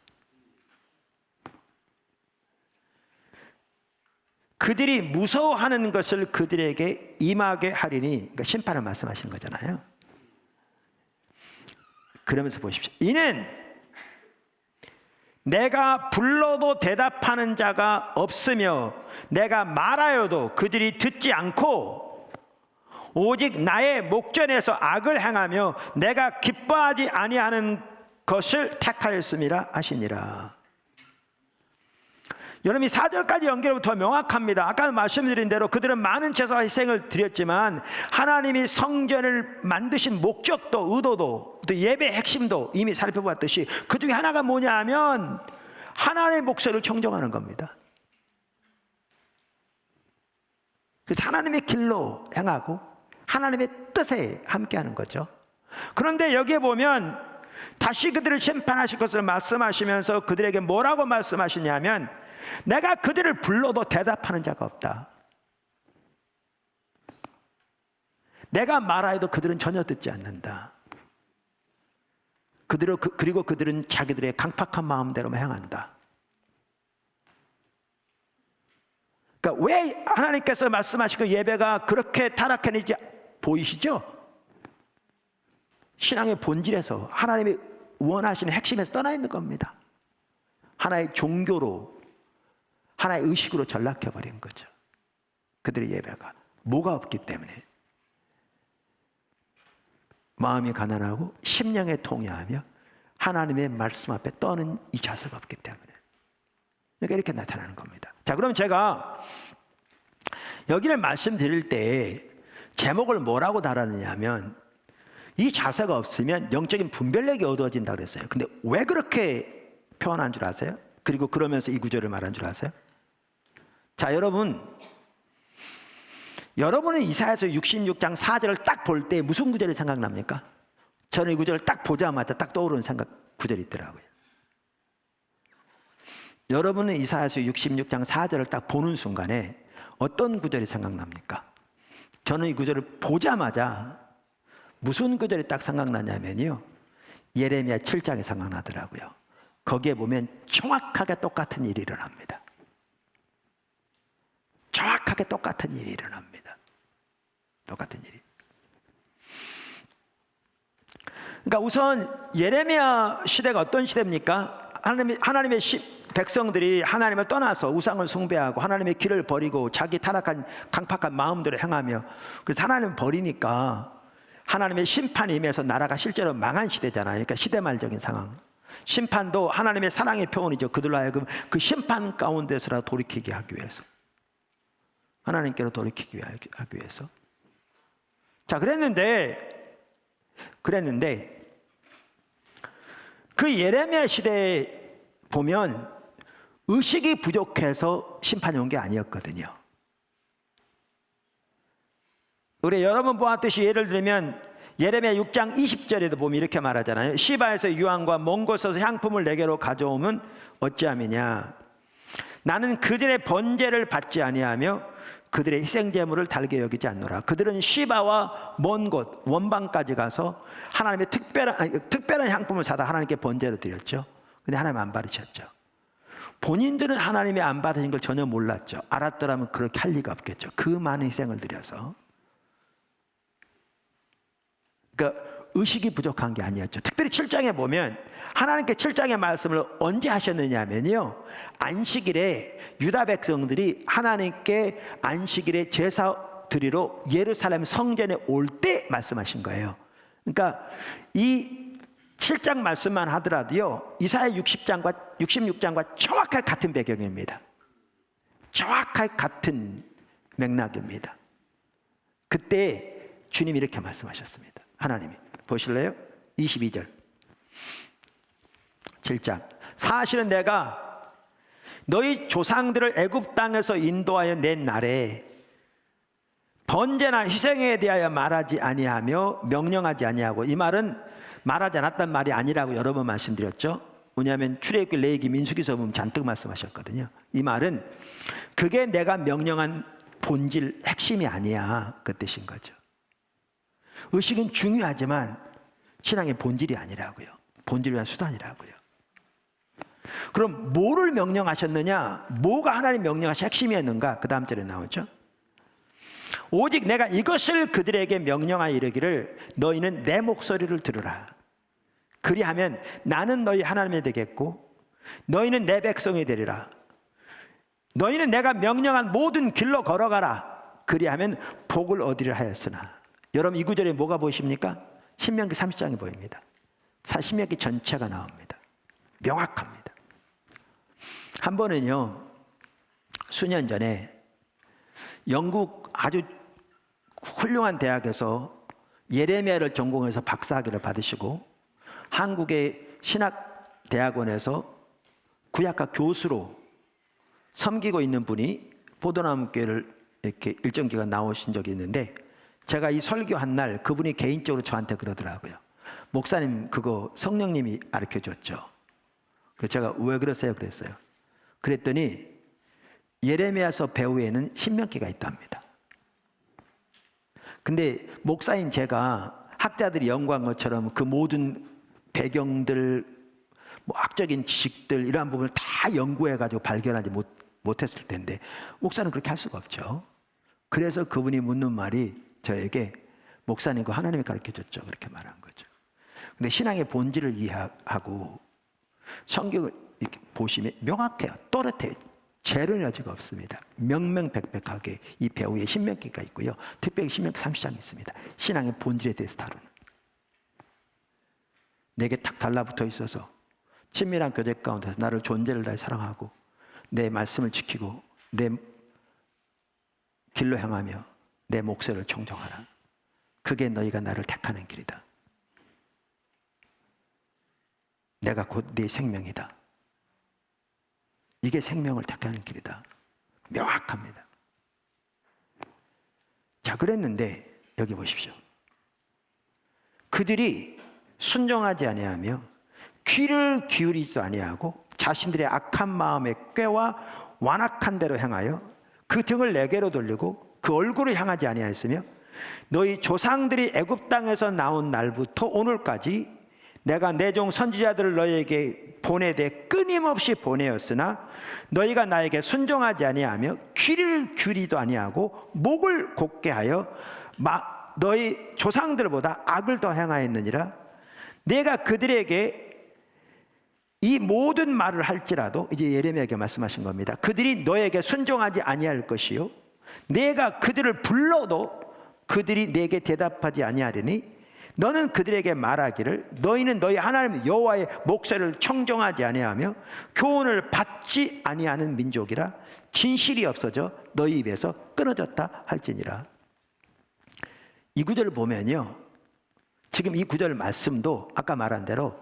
그들이 무서워하는 것을 그들에게 임하게 하리니, 그러니까 심판을 말씀하시는 거잖아요. 그러면서 보십시오. 이는 내가 불러도 대답하는 자가 없으며 내가 말하여도 그들이 듣지 않고 오직 나의 목전에서 악을 행하며 내가 기뻐하지 아니하는 것을 택하였음이라 하시니라. 여러분, 이 4절까지 연결하면 더 명확합니다. 아까 말씀드린 대로 그들은 많은 제사와 희생을 드렸지만 하나님이 성전을 만드신 목적도, 의도도, 또 예배의 핵심도 이미 살펴봤듯이 그 중에 하나가 뭐냐 하면 하나님의 목소리를 청정하는 겁니다. 그래서 하나님의 길로 행하고 하나님의 뜻에 함께하는 거죠. 그런데 여기에 보면 다시 그들을 심판하실 것을 말씀하시면서 그들에게 뭐라고 말씀하시냐면 내가 그들을 불러도 대답하는 자가 없다. 내가 말하여도 그들은 전혀 듣지 않는다. 그리고 그들은 자기들의 강팍한 마음대로만 행한다. 그러니까 왜 하나님께서 말씀하시고 예배가 그렇게 타락했는지 보이시죠? 신앙의 본질에서 하나님이 원하시는 핵심에서 떠나 있는 겁니다. 하나의 종교로, 하나의 의식으로 전락해버린 거죠. 그들의 예배가 뭐가 없기 때문에 마음이 가난하고 심령에 통회하며 하나님의 말씀 앞에 떠는 이 자세가 없기 때문에 그러니까 이렇게 나타나는 겁니다. 자, 그럼 제가 여기를 말씀드릴 때 제목을 뭐라고 달았느냐 하면 이 자세가 없으면 영적인 분별력이 어두워진다 그랬어요. 근데 왜 그렇게 표현한 줄 아세요? 그리고 그러면서 이 구절을 말한 줄 아세요? 자, 여러분은 이사야서 66장 4절을 딱 볼 때 무슨 구절이 생각납니까? 저는 이 구절을 딱 보자마자 딱 떠오르는 구절이 있더라고요. 여러분은 이사야서 66장 4절을 딱 보는 순간에 어떤 구절이 생각납니까? 저는 이 구절을 보자마자 무슨 구절이 딱 생각나냐면요, 예레미야 7장이 생각나더라고요. 거기에 보면 정확하게 똑같은 일이 일어납니다. 정확하게 똑같은 일이 일어납니다. 똑같은 일이. 그러니까 우선 예레미야 시대가 어떤 시대입니까? 하나님의 백성들이 하나님을 떠나서 우상을 숭배하고 하나님의 길을 버리고 자기 타락한 강팍한 마음대로 행하며, 그래서 하나님을 버리니까 하나님의 심판이 임해서 나라가 실제로 망한 시대잖아요. 그러니까 시대말적인 상황. 심판도 하나님의 사랑의 표현이죠. 그들로 하여금 그 심판 가운데서라도 돌이키게 하기 위해서, 하나님께로 돌이키기 하기 위해서. 자, 그랬는데 그 예레미야 시대에 보면 의식이 부족해서 심판이 온 게 아니었거든요. 우리 여러분 보았듯이 예를 들면 예레미야 6장 20절에도 보면 이렇게 말하잖아요. 시바에서 유황과 먼 곳에서 향품을 내게로 가져오면 어찌함이냐. 나는 그들의 번제를 받지 아니하며 그들의 희생제물을 달게 여기지 않노라. 그들은 시바와 먼 곳 원방까지 가서 하나님의 특별한 향품을 사다 하나님께 번제로 드렸죠. 근데 하나님 안 받으셨죠. 본인들은 하나님이 안 받으신 걸 전혀 몰랐죠. 알았더라면 그렇게 할 리가 없겠죠. 그 많은 희생을 드려서. 그러니까 의식이 부족한 게 아니었죠. 특별히 7장에 보면 하나님께 7장의 말씀을 언제 하셨느냐면요, 안식일에 유다 백성들이 하나님께 안식일에 제사 드리러 예루살렘 성전에 올 때 말씀하신 거예요. 그러니까 이 7장 말씀만 하더라도요, 이사야 66장과 정확하게 같은 배경입니다. 정확하게 같은 맥락입니다. 그때 주님이 이렇게 말씀하셨습니다. 하나님이 보실래요? 22절 7장. 사실은 내가 너희 조상들을 애굽 땅에서 인도하여 낸 날에 번제나 희생에 대하여 말하지 아니하며 명령하지 아니하고, 이 말은 말하지 않았단 말이 아니라고 여러 번 말씀드렸죠. 왜냐하면 출애굽기, 레위기, 민수기서 보면 잔뜩 말씀하셨거든요. 이 말은 그게 내가 명령한 본질 핵심이 아니야, 그 뜻인 거죠. 의식은 중요하지만 신앙의 본질이 아니라고요. 본질을 위한 수단이라고요. 그럼 뭐를 명령하셨느냐? 뭐가 하나님 명령하신 핵심이었는가? 그 다음 절에 나오죠. 오직 내가 이것을 그들에게 명령하여 이르기를 너희는 내 목소리를 들으라. 그리하면 나는 너희 하나님이 되겠고 너희는 내 백성이 되리라. 너희는 내가 명령한 모든 길로 걸어가라. 그리하면 복을 얻으리라 하였으나. 여러분 이 구절에 뭐가 보이십니까? 신명기 30장이 보입니다. 신명기 전체가 나옵니다. 명확합니다. 한 번은요, 수년 전에 영국 아주 훌륭한 대학에서 예레미야를 전공해서 박사학위를 받으시고 한국의 신학대학원에서 구약학 교수로 섬기고 있는 분이 포도나무교회를 이렇게 일정 기간 나오신 적이 있는데, 제가 이 설교한 날 그분이 개인적으로 저한테 그러더라고요. 목사님, 그거 성령님이 가르쳐 줬죠. 그래서 제가 왜 그러세요? 그랬어요. 그랬더니 예레미야서 배후에는 신명기가 있답니다. 근데 목사인 제가 학자들이 연구한 것처럼 그 모든 배경들, 뭐 학적인 지식들 이러한 부분을 다 연구해가지고 발견하지 못했을 텐데 목사는 그렇게 할 수가 없죠. 그래서 그분이 묻는 말이 저에게 목사님 그 하나님이 가르쳐줬죠, 그렇게 말한 거죠. 근데 신앙의 본질을 이해하고 성경을 이렇게 보시면 명확해요. 또렷해요. 재료의 여지가 없습니다. 명명백백하게 이 배후에 신명기가 있고요, 특별히 신명기 30장이 있습니다. 신앙의 본질에 대해서 다루는, 내게 탁 달라붙어 있어서 친밀한 교제 가운데서 나를 존재를 다해 사랑하고 내 말씀을 지키고 내 길로 향하며 내 목소리를 청정하라. 그게 너희가 나를 택하는 길이다. 내가 곧 네 생명이다. 이게 생명을 택하는 길이다. 명확합니다. 자, 그랬는데 여기 보십시오. 그들이 순종하지 아니하며 귀를 기울이지도 아니하고 자신들의 악한 마음에 꾀와 완악한 대로 행하여 그 등을 내게로 돌리고 그 얼굴을 향하지 아니하였으며 너희 조상들이 애굽 땅에서 나온 날부터 오늘까지 내가 내 종 선지자들을 너희에게 보내되 끊임없이 보내었으나 너희가 나에게 순종하지 아니하며 귀를 기울이도 아니하고 목을 곧게 하여 너희 조상들보다 악을 더 행하였느니라. 내가 그들에게 이 모든 말을 할지라도, 이제 예레미야에게 말씀하신 겁니다. 그들이 너에게 순종하지 아니할 것이요 내가 그들을 불러도 그들이 내게 대답하지 아니하리니 너는 그들에게 말하기를 너희는 너희 하나님 여호와의 목소리를 청종하지 아니하며 교훈을 받지 아니하는 민족이라 진실이 없어져 너희 입에서 끊어졌다 할지니라. 이 구절을 보면요, 지금 이 구절 말씀도 아까 말한 대로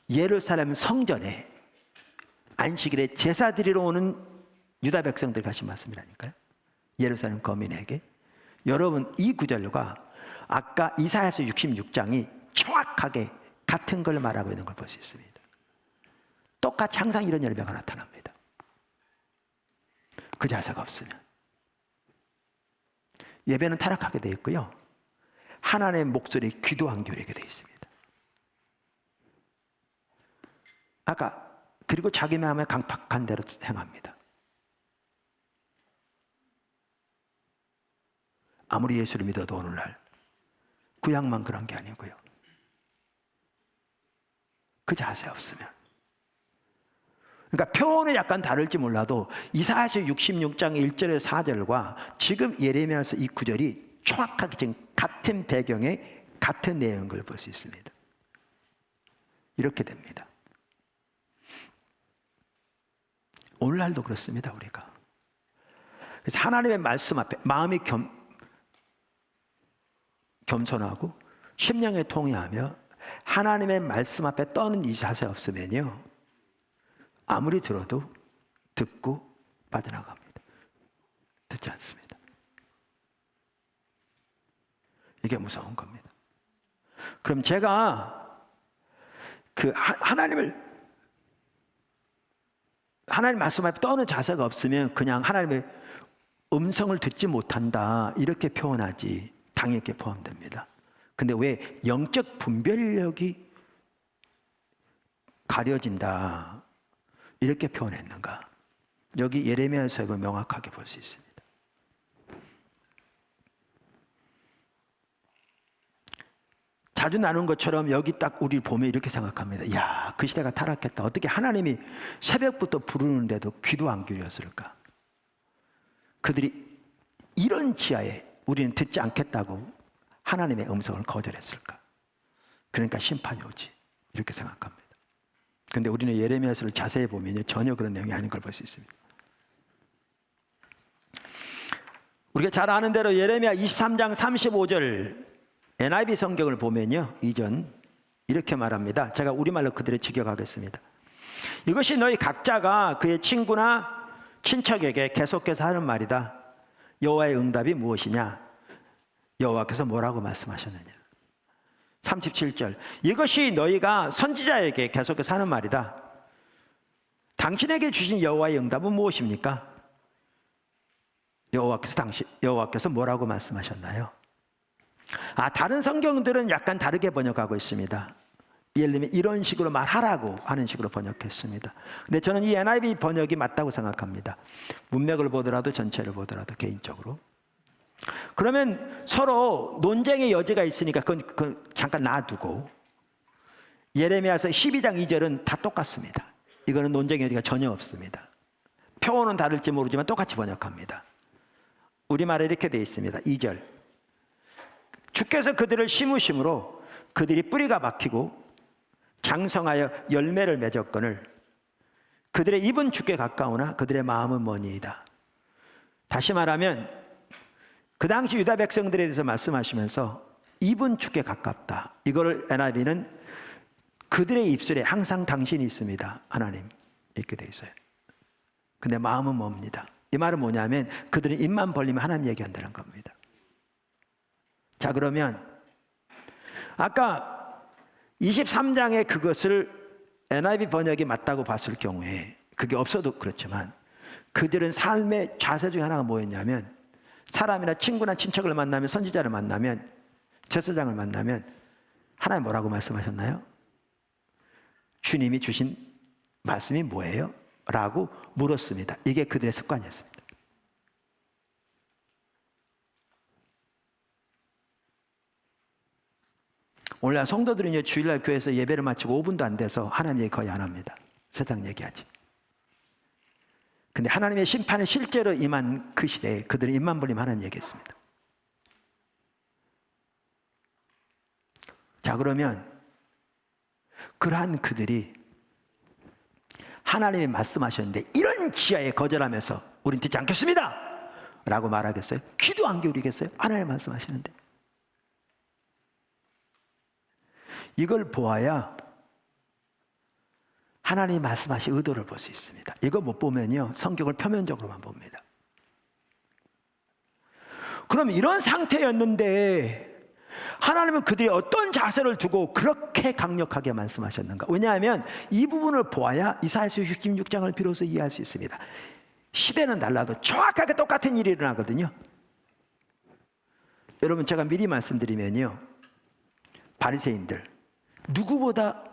예루살렘 성전에 안식일에 제사 드리러 오는 유다 백성들 하신 말씀이라니까요. 예루살렘 거민에게. 여러분, 이 구절과 아까 이사야서 66장이 정확하게 같은 걸 말하고 있는 걸 볼 수 있습니다. 똑같이 항상 이런 열매가 나타납니다. 그 자세가 없으면 예배는 타락하게 되어 있고요, 하나님의 목소리에 귀도 안 기울이게 되어 있습니다. 아까 그리고 자기 마음에 강팍한 대로 행합니다. 아무리 예수를 믿어도 오늘날 구약만 그런 게 아니고요, 그 자세 없으면, 그러니까 표현은 약간 다를지 몰라도 이사야서 66장 1절에서 4절과 지금 예레미야서 이 9절이 정확하게 지금 같은 배경에 같은 내용인 걸 볼 수 있습니다. 이렇게 됩니다. 오늘날도 그렇습니다. 우리가 그래서 하나님의 말씀 앞에 마음이 겸손하고 심령에 통회하며 하나님의 말씀 앞에 떠는 이 자세 없으면요, 아무리 들어도 듣고 빠져나갑니다. 듣지 않습니다. 이게 무서운 겁니다. 그럼 제가 그 하나님 말씀 앞에 떠는 자세가 없으면 그냥 하나님의 음성을 듣지 못한다 이렇게 표현하지 당연히 포함됩니다. 근데 왜 영적 분별력이 가려진다 이렇게 표현했는가? 여기 예레미야에서 명확하게 볼 수 있습니다. 자주 나눈 것처럼 여기 딱 우리 보면 이렇게 생각합니다. 야, 그 시대가 타락했다. 어떻게 하나님이 새벽부터 부르는데도 귀도 안 기울였을까? 그들이 이런 지하에 우리는 듣지 않겠다고 하나님의 음성을 거절했을까? 그러니까 심판이 오지. 이렇게 생각합니다. 그런데 우리는 예레미야서를 자세히 보면 전혀 그런 내용이 아닌 걸 볼 수 있습니다. 우리가 잘 아는 대로 예레미야 23장 35절 NIV 성경을 보면요, 이전 이렇게 말합니다. 제가 우리말로 그들의 직역하겠습니다. 이것이 너희 각자가 그의 친구나 친척에게 계속해서 하는 말이다. 여호와의 응답이 무엇이냐? 여호와께서 뭐라고 말씀하셨느냐? 37절 이것이 너희가 선지자에게 계속해서 하는 말이다. 당신에게 주신 여호와의 응답은 무엇입니까? 여호와께서 뭐라고 말씀하셨나요? 다른 성경들은 약간 다르게 번역하고 있습니다. 예를 들면 이런 식으로 말하라고 하는 식으로 번역했습니다. 근데 저는 이 NIV 번역이 맞다고 생각합니다. 문맥을 보더라도 전체를 보더라도 개인적으로. 그러면 서로 논쟁의 여지가 있으니까 그건 잠깐 놔두고 예레미야서 12장 2절은 다 똑같습니다. 이거는 논쟁의 여지가 전혀 없습니다. 표현은 다를지 모르지만 똑같이 번역합니다. 우리말에 이렇게 되어 있습니다. 2절 주께서 그들을 심으심으로 그들이 뿌리가 박히고 장성하여 열매를 맺었거늘 그들의 입은 주께 가까우나 그들의 마음은 머니이다. 다시 말하면 그 당시 유다 백성들에 대해서 말씀하시면서 입은 주께 가깝다. 이거를 NIV는 그들의 입술에 항상 당신이 있습니다. 하나님 이렇게 돼 있어요. 근데 마음은 멉니다. 이 말은 뭐냐면 그들은 입만 벌리면 하나님 얘기한다는 겁니다. 자, 그러면 아까 23장에 그것을 NIV 번역이 맞다고 봤을 경우에 그게 없어도 그렇지만 그들은 삶의 자세 중에 하나가 뭐였냐면 사람이나 친구나 친척을 만나면, 선지자를 만나면, 제사장을 만나면 하나님 뭐라고 말씀하셨나요? 주님이 주신 말씀이 뭐예요? 라고 물었습니다. 이게 그들의 습관이었습니다. 오늘날 성도들은 이제 주일날 교회에서 예배를 마치고 5분도 안 돼서 하나님 얘기 거의 안 합니다. 세상 얘기하지. 근데 하나님의 심판이 실제로 임한 그 시대에 그들은 입만 벌리면 하나님 얘기했습니다. 자, 그러면 그러한 그들이 하나님이 말씀하셨는데 이런 지하에 거절하면서 우린 듣지 않겠습니다 라고 말하겠어요? 귀도 안 기울이겠어요? 하나님 말씀하시는데. 이걸 보아야 하나님이 말씀하신 의도를 볼 수 있습니다. 이거 못 보면요, 성경을 표면적으로만 봅니다. 그럼 이런 상태였는데 하나님은 그들이 어떤 자세를 두고 그렇게 강력하게 말씀하셨는가? 왜냐하면 이 부분을 보아야 이사야서 66장을 비로소 이해할 수 있습니다. 시대는 달라도 정확하게 똑같은 일이 일어나거든요. 여러분, 제가 미리 말씀드리면요, 바리새인들 누구보다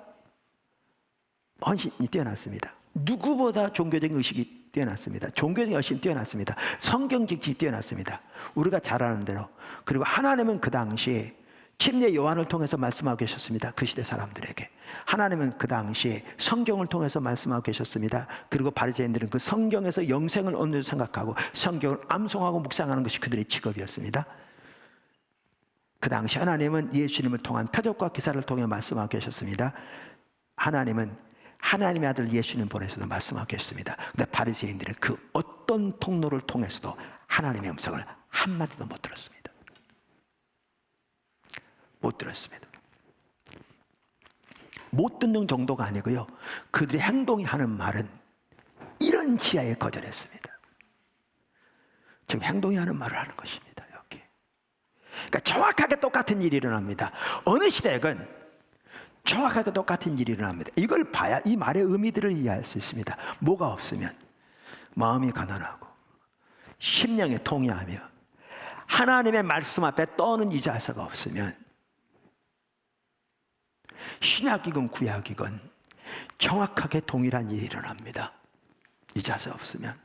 헌신이 뛰어났습니다. 누구보다 종교적인 의식이 뛰어났습니다. 종교적인 열심이 뛰어났습니다. 성경 지식이 뛰어났습니다. 우리가 잘 아는 대로. 그리고 하나님은 그 당시에 침례 요한을 통해서 말씀하고 계셨습니다. 그 시대 사람들에게. 하나님은 그 당시에 성경을 통해서 말씀하고 계셨습니다. 그리고 바리새인들은 그 성경에서 영생을 얻는 줄 생각하고 성경을 암송하고 묵상하는 것이 그들의 직업이었습니다. 그 당시 하나님은 예수님을 통한 표적과 기사를 통해 말씀하고 계셨습니다. 하나님은 하나님의 아들 예수님 보내서도 말씀하고 계셨습니다. 근데 바리새인들은 그 어떤 통로를 통해서도 하나님의 음성을 한마디도 못 들었습니다. 못 들었습니다. 못 듣는 정도가 아니고요, 그들의 행동이 하는 말은 이런 지하에 거절했습니다. 지금 행동이 하는 말을 하는 것입니다. 여기. 그러니까 정확하게 똑같은 일이 일어납니다. 어느 시대건 정확하게 똑같은 일이 일어납니다. 이걸 봐야 이 말의 의미들을 이해할 수 있습니다. 뭐가 없으면 마음이 가난하고 심령에 통회하며 하나님의 말씀 앞에 떠는 이 자세가 없으면, 신약이건 구약이건 정확하게 동일한 일이 일어납니다. 이 자세 없으면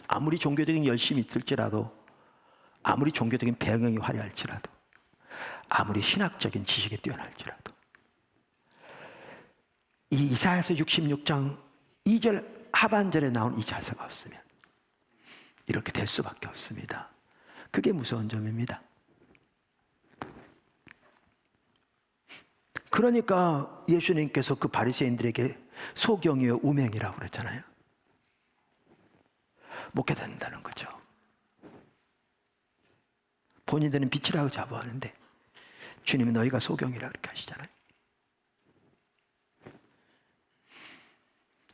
아무리 종교적인 열심이 있을지라도, 아무리 종교적인 배경이 화려할지라도, 아무리 신학적인 지식이 뛰어날지라도, 이 이사야서 66장 2절 하반절에 나온 이 자세가 없으면 이렇게 될 수밖에 없습니다. 그게 무서운 점입니다. 그러니까 예수님께서 그 바리새인들에게 소경이요 우맹이라고 그랬잖아요. 목회된다는 거죠. 본인들은 빛이라고 자부하는데 주님은 너희가 소경이라고 그렇게 하시잖아요.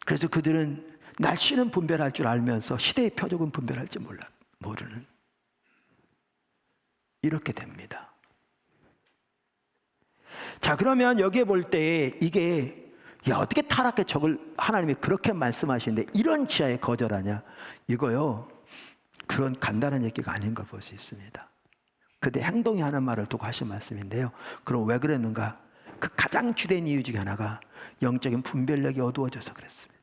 그래서 그들은 날씨는 분별할 줄 알면서 시대의 표적은 분별할지 모르는, 이렇게 됩니다. 자, 그러면 여기에 볼 때 이게, 야, 어떻게 타락해 적을 하나님이 그렇게 말씀하시는데 이런 지하에 거절하냐? 이거요, 그런 간단한 얘기가 아닌 걸 볼 수 있습니다. 그때 행동이 하는 말을 두고 하신 말씀인데요. 그럼 왜 그랬는가? 그 가장 주된 이유 중에 하나가 영적인 분별력이 어두워져서 그랬습니다.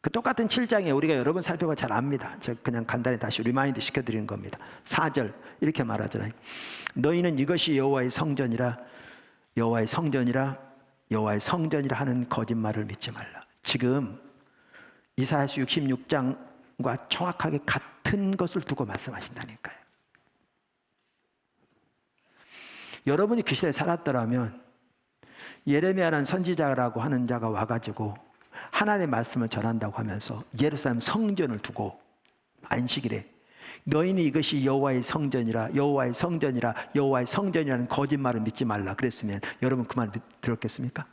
그 똑같은 7장에 우리가 여러 번 살펴봐 잘 압니다. 제가 그냥 간단히 다시 리마인드 시켜드리는 겁니다. 4절 이렇게 말하잖아요. 너희는 이것이 여호와의 성전이라, 여호와의 성전이라, 여호와의 성전이라 하는 거짓말을 믿지 말라. 지금 이사야서 66장과 정확하게 같은 것을 두고 말씀하신다니까요. 여러분이 그 시대에 살았더라면 예레미야라는 선지자라고 하는 자가 와가지고 하나님의 말씀을 전한다고 하면서 예루살렘 성전을 두고 안식일에 너희는 이것이 여호와의 성전이라, 여호와의 성전이라, 여호와의 성전이라는 거짓말을 믿지 말라 그랬으면 여러분 그 말 들었겠습니까?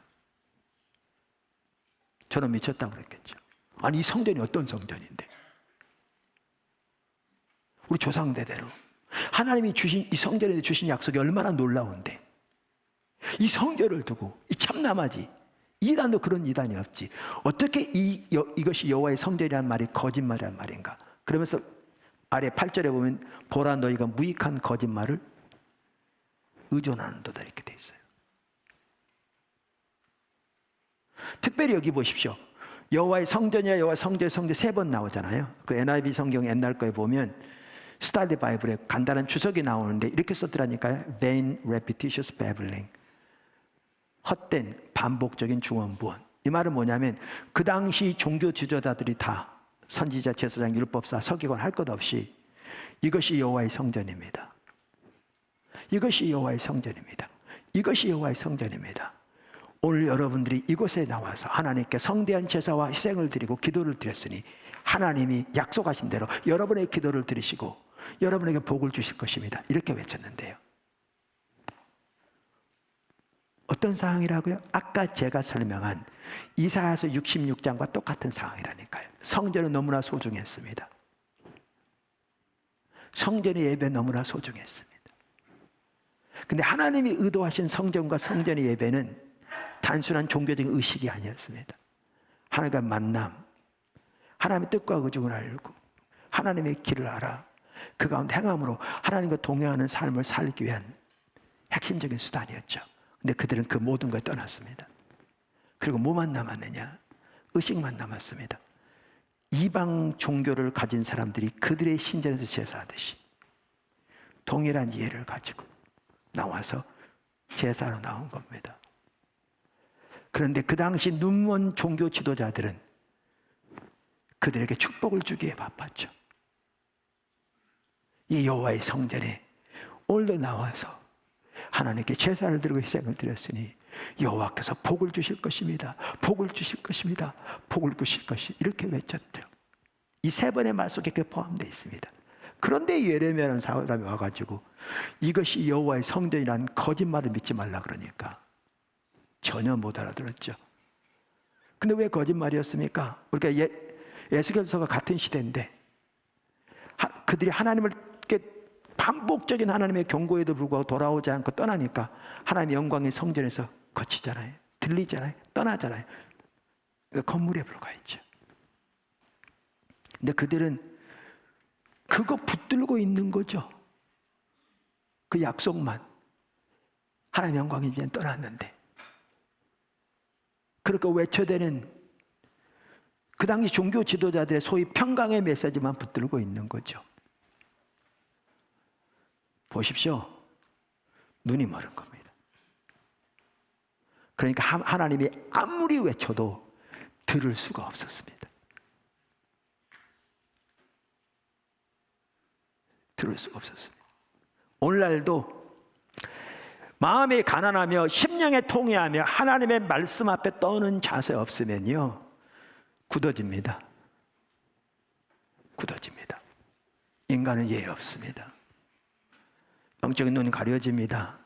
저는 미쳤다고 그랬겠죠. 아니, 이 성전이 어떤 성전인데, 우리 조상대대로 하나님이 주신 이 성전에 주신 약속이 얼마나 놀라운데, 이 성전을 두고 이 참남하지, 이단도 그런 이단이 없지, 어떻게 이것이 여호와의 성전이라는 말이 거짓말이란 말인가? 그러면서 아래 8절에 보면 보라 너희가 무익한 거짓말을 의존하는도다 이렇게 돼 있어요. 특별히 여기 보십시오. 여호와의 성전이야 여호와의 성전 성전 3번 나오잖아요. 그 NIV 성경 옛날 거에 보면 스타디 바이블에 간단한 주석이 나오는데 이렇게 썼더라니까요. Vain, repetitious babbling. 헛된 반복적인 중언부언. 이 말은 뭐냐면 그 당시 종교 지도자들이 다 선지자, 제사장, 율법사, 서기관 할 것 없이 이것이 여호와의 성전입니다. 이것이 여호와의 성전입니다. 이것이 여호와의 성전입니다. 오늘 여러분들이 이곳에 나와서 하나님께 성대한 제사와 희생을 드리고 기도를 드렸으니 하나님이 약속하신 대로 여러분의 기도를 들으시고 여러분에게 복을 주실 것입니다. 이렇게 외쳤는데요. 어떤 상황이라고요? 아까 제가 설명한 이사야서 66장과 똑같은 상황이라니까요. 성전은 너무나 소중했습니다. 성전의 예배 너무나 소중했습니다. 근데 하나님이 의도하신 성전과 성전의 예배는 단순한 종교적인 의식이 아니었습니다. 하나님과 만남, 하나님의 뜻과 의중을 알고 하나님의 길을 알아 그 가운데 행함으로 하나님과 동행하는 삶을 살기 위한 핵심적인 수단이었죠. 근데 그들은 그 모든 걸 떠났습니다. 그리고 뭐만 남았느냐? 의식만 남았습니다. 이방 종교를 가진 사람들이 그들의 신전에서 제사하듯이 동일한 이해를 가지고 나와서 제사로 나온 겁니다. 그런데 그 당시 눈먼 종교 지도자들은 그들에게 축복을 주기에 바빴죠. 이 여호와의 성전에 오늘도 나와서 하나님께 제사를 드리고 희생을 드렸으니 여호와께서 복을 주실 것입니다. 복을 주실 것입니다. 복을 주실 것이 이렇게 외쳤대요. 이 3번의 말 속에 그게 포함되어 있습니다. 그런데 예레미야라는 사람이 와가지고 이것이 여호와의 성전이라는 거짓말을 믿지 말라 그러니까 전혀 못 알아들었죠. 근데 왜 거짓말이었습니까? 우리가 에스겔서가 같은 시대인데 그들이 하나님을 반복적인 하나님의 경고에도 불구하고 돌아오지 않고 떠나니까 하나님의 영광의 성전에서 거치잖아요. 들리잖아요. 떠나잖아요. 그러니까 건물에 불과했죠. 근데 그들은 그거 붙들고 있는 거죠. 그 약속만. 하나님의 영광이 이제 떠났는데. 그러니까 외쳐대는 그 당시 종교 지도자들의 소위 평강의 메시지만 붙들고 있는 거죠. 보십시오. 눈이 멀은 겁니다. 그러니까 하나님이 아무리 외쳐도 들을 수가 없었습니다. 들을 수가 없었습니다. 오늘날도 마음이 가난하며 심령에 통회하며 하나님의 말씀 앞에 떠는 자세 없으면요 굳어집니다. 굳어집니다. 인간은 예의 없습니다. 영적인 눈이 가려집니다.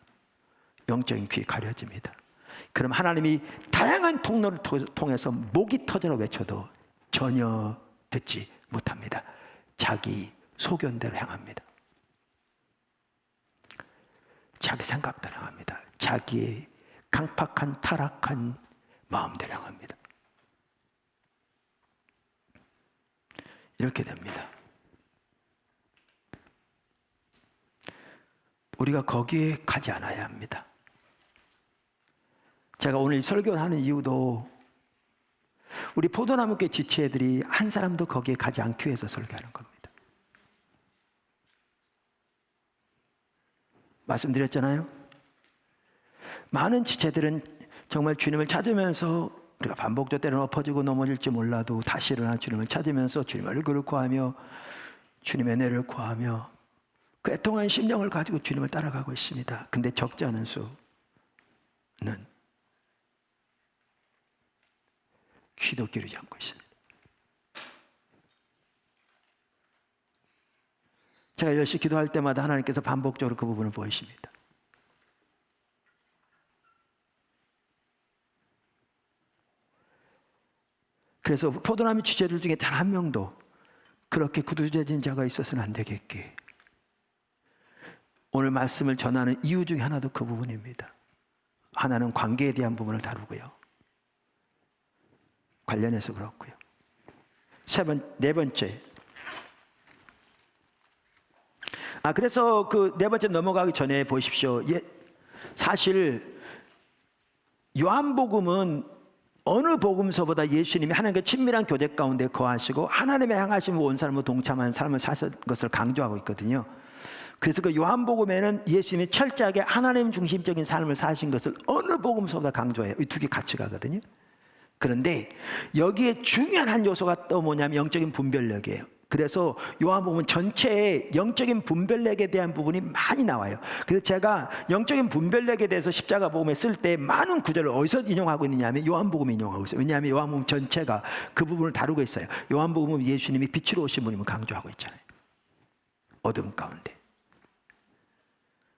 영적인 귀 가려집니다. 그럼 하나님이 다양한 통로를 통해서 목이 터져라 외쳐도 전혀 듣지 못합니다. 자기 소견대로 행합니다. 자기 생각대로 행합니다. 자기의 강팍한 타락한 마음대로 행합니다. 이렇게 됩니다. 우리가 거기에 가지 않아야 합니다. 제가 오늘 설교를 하는 이유도 우리 포도나무교회 지체들이 한 사람도 거기에 가지 않기 위해서 설교하는 겁니다. 말씀드렸잖아요. 많은 지체들은 정말 주님을 찾으면서 우리가 반복적으로 때로는 엎어지고 넘어질지 몰라도 다시 일어나 주님을 찾으면서 주님의 얼굴을 구하며 주님의 은혜를 구하며 그 애통한 심령을 가지고 주님을 따라가고 있습니다. 근데 적지 않은 수는 귀도 기울이지 않고 있습니다. 제가 열심히 기도할 때마다 하나님께서 반복적으로 그 부분을 보이십니다. 그래서 포도나무 지체들 중에 단 한 명도 그렇게 굳어진 자가 있어서는 안 되겠기에 오늘 말씀을 전하는 이유 중에 하나도 그 부분입니다. 하나는 관계에 대한 부분을 다루고요. 관련해서 그렇고요. 네 번째, 그래서 그 네 번째 넘어가기 전에 보십시오. 사실 요한복음은 어느 복음서보다 예수님이 하나님과 친밀한 교제 가운데 거하시고 하나님의 향하심을 온 사람으로 동참하는 삶을 사신 것을 강조하고 있거든요. 그래서 그 요한복음에는 예수님이 철저하게 하나님 중심적인 삶을 사신 것을 어느 복음서보다 강조해요. 이 두 개 같이 가거든요. 그런데 여기에 중요한 한 요소가 또 뭐냐면 영적인 분별력이에요. 그래서 요한복음 전체에 영적인 분별력에 대한 부분이 많이 나와요. 그래서 제가 영적인 분별력에 대해서 십자가 복음에 쓸 때 많은 구절을 어디서 인용하고 있느냐면 요한복음에 인용하고 있어요. 왜냐하면 요한복음 전체가 그 부분을 다루고 있어요. 요한복음은 예수님이 빛으로 오신 분임을 강조하고 있잖아요. 어둠 가운데.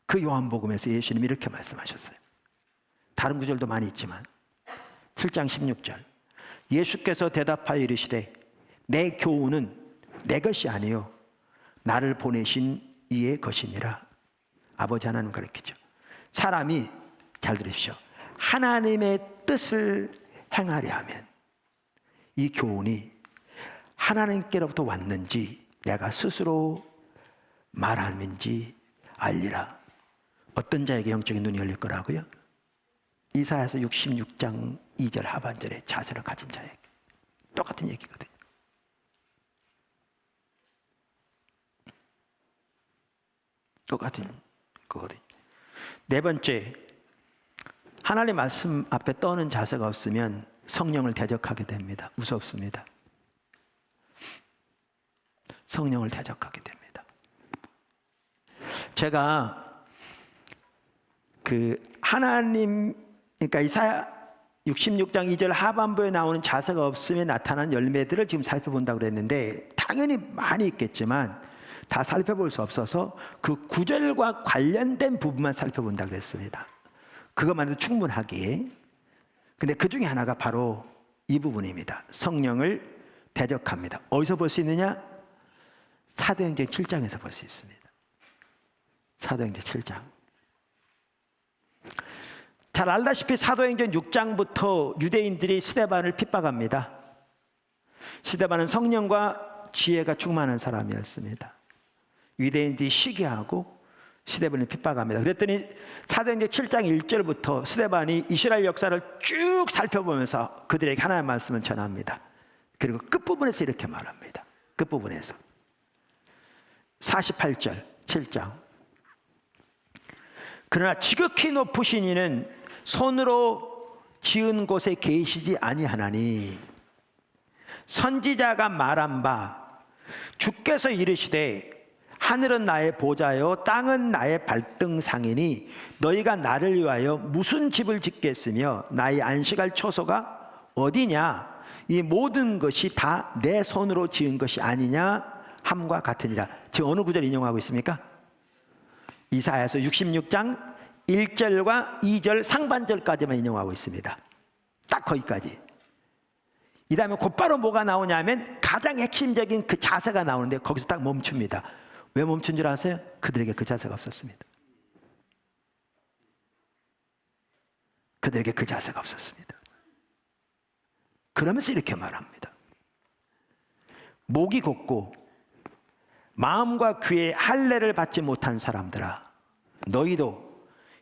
그 요한복음에서 예수님이 이렇게 말씀하셨어요. 다른 구절도 많이 있지만 7장 16절 예수께서 대답하여 이르시되 내 교훈은 내 것이 아니요 나를 보내신 이의 것이니라. 아버지 하나님 가르치죠. 사람이 잘 들으십시오. 하나님의 뜻을 행하려 하면 이 교훈이 하나님께로부터 왔는지 내가 스스로 말함인지 알리라. 어떤 자에게 영적인 눈이 열릴 거라고요? 이사야서 66장 2절 하반절에 자세를 가진 자에게. 똑같은 얘기거든요. 똑같은 거거든요. 네 번째, 하나님 말씀 앞에 떠는 자세가 없으면 성령을 대적하게 됩니다. 무섭습니다. 성령을 대적하게 됩니다. 제가 그러니까 이사야 66장 2절 하반부에 나오는 자세가 없으면 나타난 열매들을 지금 살펴본다고 그랬는데 당연히 많이 있겠지만 다 살펴볼 수 없어서 그 구절과 관련된 부분만 살펴본다고 그랬습니다. 그것만 해도 충분하기에. 근데 그 중에 하나가 바로 이 부분입니다. 성령을 대적합니다. 어디서 볼 수 있느냐? 사도행전 7장에서 볼 수 있습니다. 사도행전 7장. 잘 알다시피 사도행전 6장부터 유대인들이 스데반을 핍박합니다. 스데반은 성령과 지혜가 충만한 사람이었습니다. 유대인들이 시기하고 스데반을 핍박합니다. 그랬더니 사도행전 7장 1절부터 스데반이 이스라엘 역사를 쭉 살펴보면서 그들에게 하나님의 말씀을 전합니다. 그리고 끝부분에서 이렇게 말합니다. 끝부분에서 48절 7장 그러나 지극히 높으신 이는 손으로 지은 곳에 계시지 아니하나니 선지자가 말한 바 주께서 이르시되 하늘은 나의 보좌요 땅은 나의 발등상이니 너희가 나를 위하여 무슨 집을 짓겠으며 나의 안식할 처소가 어디냐 이 모든 것이 다 내 손으로 지은 것이 아니냐 함과 같으니라. 지금 어느 구절 인용하고 있습니까? 이사야서 66장 1절과 2절 상반절까지만 인용하고 있습니다. 딱 거기까지. 이 다음에 곧바로 뭐가 나오냐면 가장 핵심적인 그 자세가 나오는데 거기서 딱 멈춥니다. 왜 멈춘 줄 아세요? 그들에게 그 자세가 없었습니다. 그들에게 그 자세가 없었습니다. 그러면서 이렇게 말합니다. 목이 곧고 마음과 귀에 할례를 받지 못한 사람들아 너희도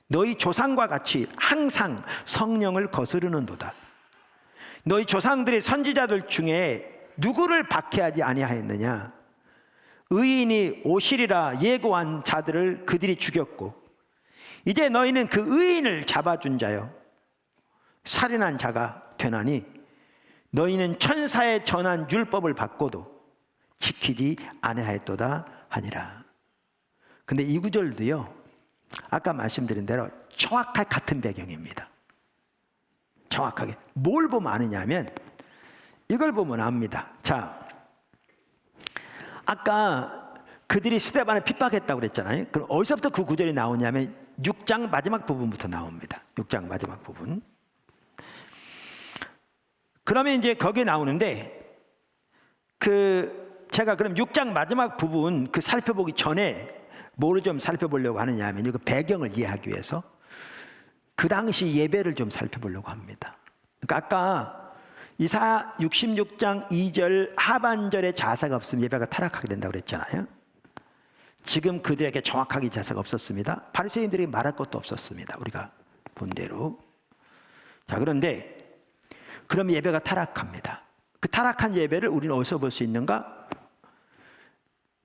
너희 조상과 같이 항상 성령을 거스르는도다. 너희 조상들의 선지자들 중에 누구를 박해하지 아니하였느냐? 의인이 오시리라 예고한 자들을 그들이 죽였고 이제 너희는 그 의인을 잡아준 자요 살인한 자가 되나니 너희는 천사의 전한 율법을 받고도 지키지 아니하였도다 하니라. 근데 이 구절도요 아까 말씀드린 대로 정확하게 같은 배경입니다. 정확하게 뭘 보면 아느냐면 이걸 보면 압니다. 자, 아까 그들이 스데반을 핍박했다고 그랬잖아요. 그럼 어디서부터 그 구절이 나오냐면 6장 마지막 부분부터 나옵니다. 6장 마지막 부분. 그러면 이제 거기에 나오는데 제가 그럼 6장 마지막 부분 살펴보기 전에 뭐를 좀 살펴보려고 하느냐 하면 그 배경을 이해하기 위해서 그 당시 예배를 좀 살펴보려고 합니다. 그러니까 아까 이사야 66장 2절 하반절에 자세가 없으면 예배가 타락하게 된다고 그랬잖아요. 지금 그들에게 정확하게 제사가 없었습니다. 바리새인들이 말할 것도 없었습니다. 우리가 본 대로. 자, 그런데 그럼 예배가 타락합니다. 그 타락한 예배를 우리는 어디서 볼 수 있는가?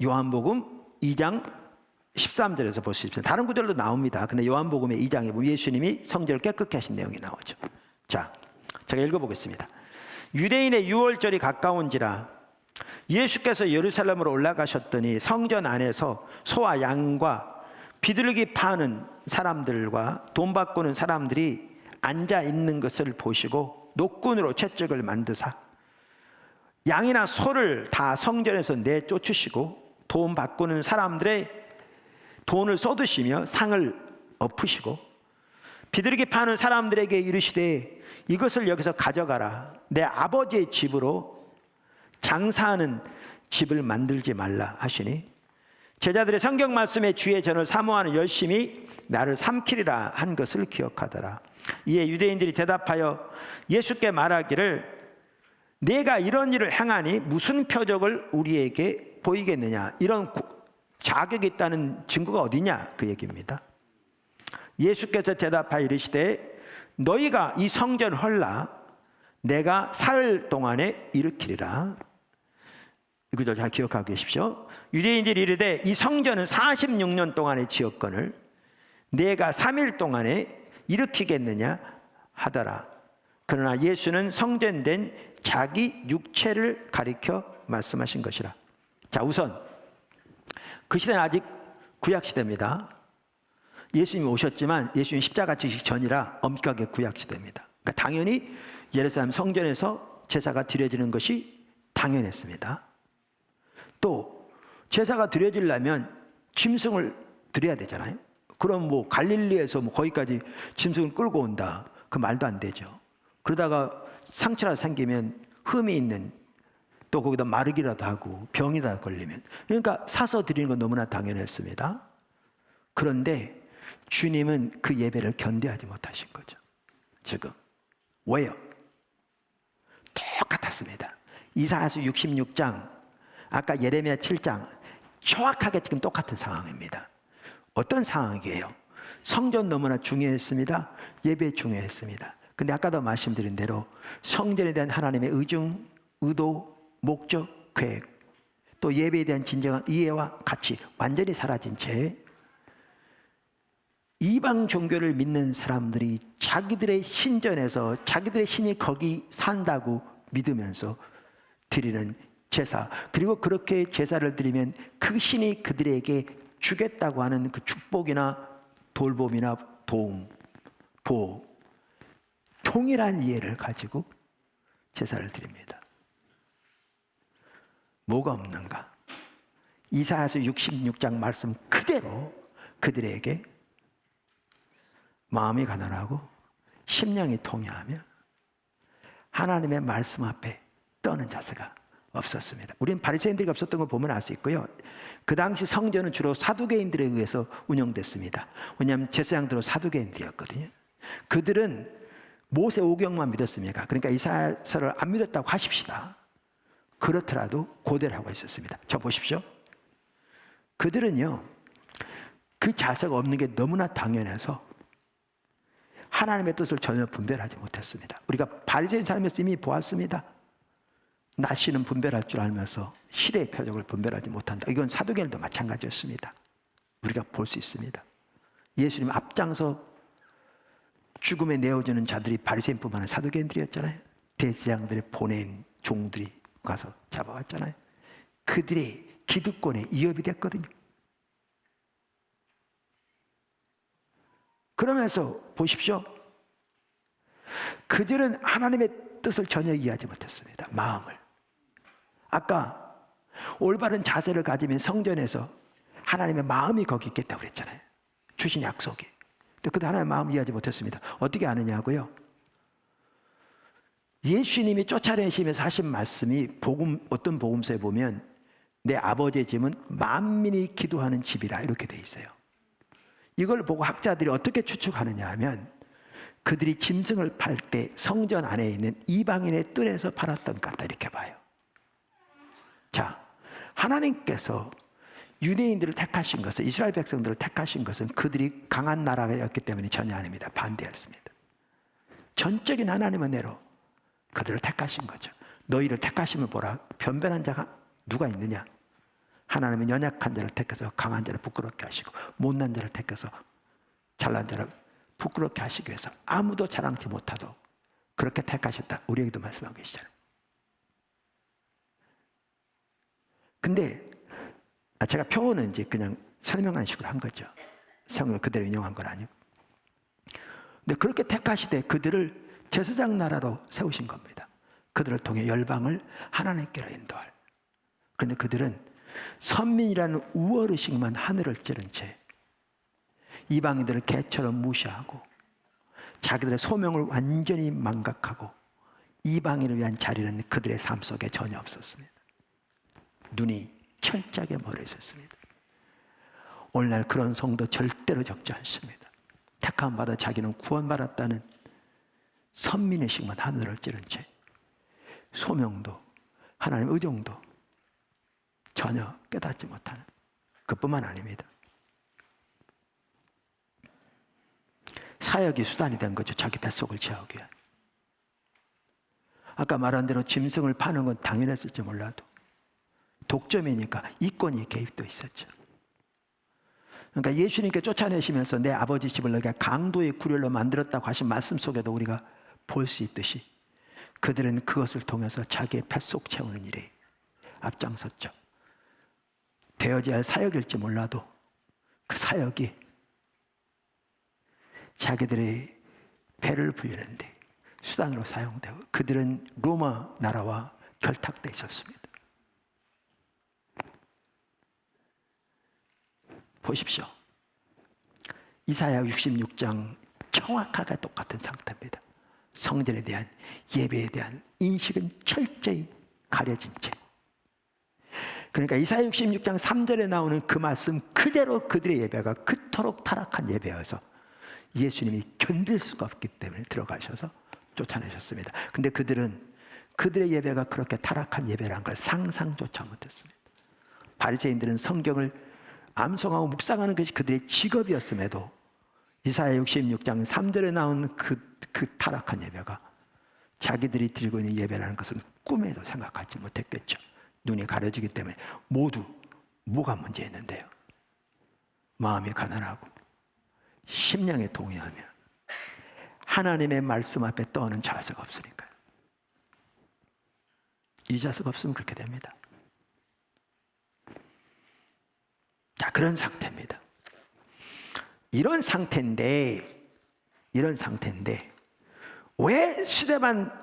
요한복음 2장 13절에서 볼 수 있습니다. 다른 구절도 나옵니다. 근데 요한복음의 2장에 보면 예수님이 성전을 깨끗게 하신 내용이 나오죠. 자, 제가 읽어보겠습니다. 유대인의 유월절이 가까운지라 예수께서 예루살렘으로 올라가셨더니 성전 안에서 소와 양과 비둘기 파는 사람들과 돈 바꾸는 사람들이 앉아 있는 것을 보시고 노끈으로 채찍을 만드사 양이나 소를 다 성전에서 내쫓으시고 돈 바꾸는 사람들의 돈을 쏟으시며 상을 엎으시고 비둘기 파는 사람들에게 이르시되 이것을 여기서 가져가라. 내 아버지의 집으로 장사하는 집을 만들지 말라 하시니 제자들의 성경 말씀에 주의 전을 사모하는 열심히 나를 삼키리라 한 것을 기억하더라. 이에 유대인들이 대답하여 예수께 말하기를 내가 이런 일을 행하니 무슨 표적을 우리에게 보이겠느냐. 이런 자격이 있다는 증거가 어디냐 그 얘기입니다. 예수께서 대답하여 이르시되 너희가 이 성전 헐라 내가 사흘 동안에 일으키리라. 이거 잘 기억하고 계십시오. 유대인들이 이르되 이 성전은 46년 동안에 지었거늘 내가 3일 동안에 일으키겠느냐 하더라. 그러나 예수는 성전된 자기 육체를 가리켜 말씀하신 것이라. 자, 우선 그 시대는 아직 구약시대입니다. 예수님이 오셨지만 예수님 십자가 지시기 전이라 엄격하게 구약시대입니다. 그러니까 당연히 예루살렘 성전에서 제사가 드려지는 것이 당연했습니다. 또 제사가 드려지려면 짐승을 드려야 되잖아요. 그럼 뭐 갈릴리에서 뭐 거기까지 짐승을 끌고 온다. 그 말도 안 되죠. 그러다가 상처라도 생기면 흠이 있는 또 거기다 마르기라도 하고 병이다 걸리면 그러니까 사서 드리는 건 너무나 당연했습니다. 그런데 주님은 그 예배를 견뎌하지 못하신 거죠. 지금 왜요? 똑같았습니다. 이사야서 66장 아까 예레미야 7장 정확하게 지금 똑같은 상황입니다. 어떤 상황이에요? 성전 너무나 중요했습니다. 예배 중요했습니다. 근데 아까도 말씀드린 대로 성전에 대한 하나님의 의중, 의도, 목적, 계획 또 예배에 대한 진정한 이해와 가치 완전히 사라진 채 이방 종교를 믿는 사람들이 자기들의 신전에서 자기들의 신이 거기 산다고 믿으면서 드리는 제사, 그리고 그렇게 제사를 드리면 그 신이 그들에게 주겠다고 하는 그 축복이나 돌봄이나 도움, 보호, 동일한 이해를 가지고 제사를 드립니다. 뭐가 없는가? 이사야서 66장 말씀 그대로 그들에게 마음이 가난하고 심령이 통해하며 하나님의 말씀 앞에 떠는 자세가 없었습니다. 우리는 바리새인들이 없었던 걸 보면 알 수 있고요. 그 당시 성전은 주로 사두개인들에 의해서 운영됐습니다. 왜냐하면 제사장들은 사두개인들이었거든요. 그들은 모세 오경만 믿었습니까? 그러니까 이사야서를 안 믿었다고 하십시다. 그렇더라도 고대를 하고 있었습니다. 저 보십시오. 그들은요, 그 자세가 없는 게 너무나 당연해서 하나님의 뜻을 전혀 분별하지 못했습니다. 우리가 바리새인 삶에서 이미 보았습니다. 나시는 분별할 줄 알면서 시대의 표적을 분별하지 못한다. 이건 사두개인도 마찬가지였습니다. 우리가 볼 수 있습니다. 예수님 앞장서 죽음에 내어주는 자들이 바리새인뿐만 아니라 사두개인들이었잖아요. 대제사장들의 보낸 종들이 가서 잡아왔잖아요. 그들의 기득권에 이업이 됐거든요. 그러면서 보십시오. 그들은 하나님의 뜻을 전혀 이해하지 못했습니다. 마음을. 아까 올바른 자세를 가지면 성전에서 하나님의 마음이 거기 있겠다고 그랬잖아요. 주신 약속이. 근데 그들 하나님의 마음을 이해하지 못했습니다. 어떻게 아느냐고요? 예수님이 쫓아내시면서 하신 말씀이 어떤 복음서에 보면 내 아버지의 집은 만민이 기도하는 집이라 이렇게 돼 있어요. 이걸 보고 학자들이 어떻게 추측하느냐 하면 그들이 짐승을 팔 때 성전 안에 있는 이방인의 뜰에서 팔았던 것 같다 이렇게 봐요. 자, 하나님께서 유대인들을 택하신 것은, 이스라엘 백성들을 택하신 것은 그들이 강한 나라였기 때문에 전혀 아닙니다. 반대였습니다. 전적인 하나님의 은혜로 그들을 택하신 거죠. 너희를 택하심을 보라. 변변한 자가 누가 있느냐? 하나님은 연약한 자를 택해서 강한 자를 부끄럽게 하시고, 못난 자를 택해서 잘난 자를 부끄럽게 하시기 위해서 아무도 자랑치 못하도록 그렇게 택하셨다. 우리에게도 말씀하고 계시잖아요. 근데 제가 표현은 이제 그냥 설명하는 식으로 한 거죠. 성경을 그대로 인용한 건 아니고. 근데 그렇게 택하시되 그들을 제사장 나라로 세우신 겁니다. 그들을 통해 열방을 하나님께로 인도할. 그런데 그들은 선민이라는 우월의식만 하늘을 찌른 채 이방인들을 개처럼 무시하고 자기들의 소명을 완전히 망각하고 이방인을 위한 자리는 그들의 삶 속에 전혀 없었습니다. 눈이 철저하게 멀어 있었습니다. 오늘날 그런 성도 절대로 적지 않습니다. 택함 받아 자기는 구원받았다는 선민의식만 하늘을 찌른 채 소명도 하나님의 의정도 전혀 깨닫지 못하는, 그뿐만 아닙니다. 사역이 수단이 된 거죠. 자기 뱃속을 채우기 위한. 아까 말한 대로 짐승을 파는 건 당연했을지 몰라도 독점이니까 이권이 개입도 있었죠. 그러니까 예수님께 쫓아내시면서 내 아버지 집을 너희가 강도의 구렬로 만들었다고 하신 말씀 속에도 우리가 볼 수 있듯이 그들은 그것을 통해서 자기의 뱃속 채우는 일에 앞장섰죠. 되어져야 할 사역일지 몰라도 그 사역이 자기들의 배를 불리는데 수단으로 사용되고, 그들은 로마 나라와 결탁돼 있었습니다. 보십시오. 이사야 66장 정확하게 똑같은 상태입니다. 성전에 대한, 예배에 대한 인식은 철저히 가려진 채. 그러니까 이사야 66장 3절에 나오는 그 말씀 그대로 그들의 예배가 그토록 타락한 예배여서 예수님이 견딜 수가 없기 때문에 들어가셔서 쫓아내셨습니다. 근데 그들은 그들의 예배가 그렇게 타락한 예배라는 걸 상상조차 못했습니다. 바리새인들은 성경을 암송하고 묵상하는 것이 그들의 직업이었음에도 이사야 66장 3절에 나온 그 타락한 예배가 자기들이 드리고 있는 예배라는 것은 꿈에도 생각하지 못했겠죠. 눈이 가려지기 때문에 모두 뭐가 문제였는데요? 마음이 가난하고 심령에 동의하며 하나님의 말씀 앞에 떠오는 자세가 없으니까요. 이 자세가 없으면 그렇게 됩니다. 자, 그런 상태입니다. 이런 상태인데 왜 스데반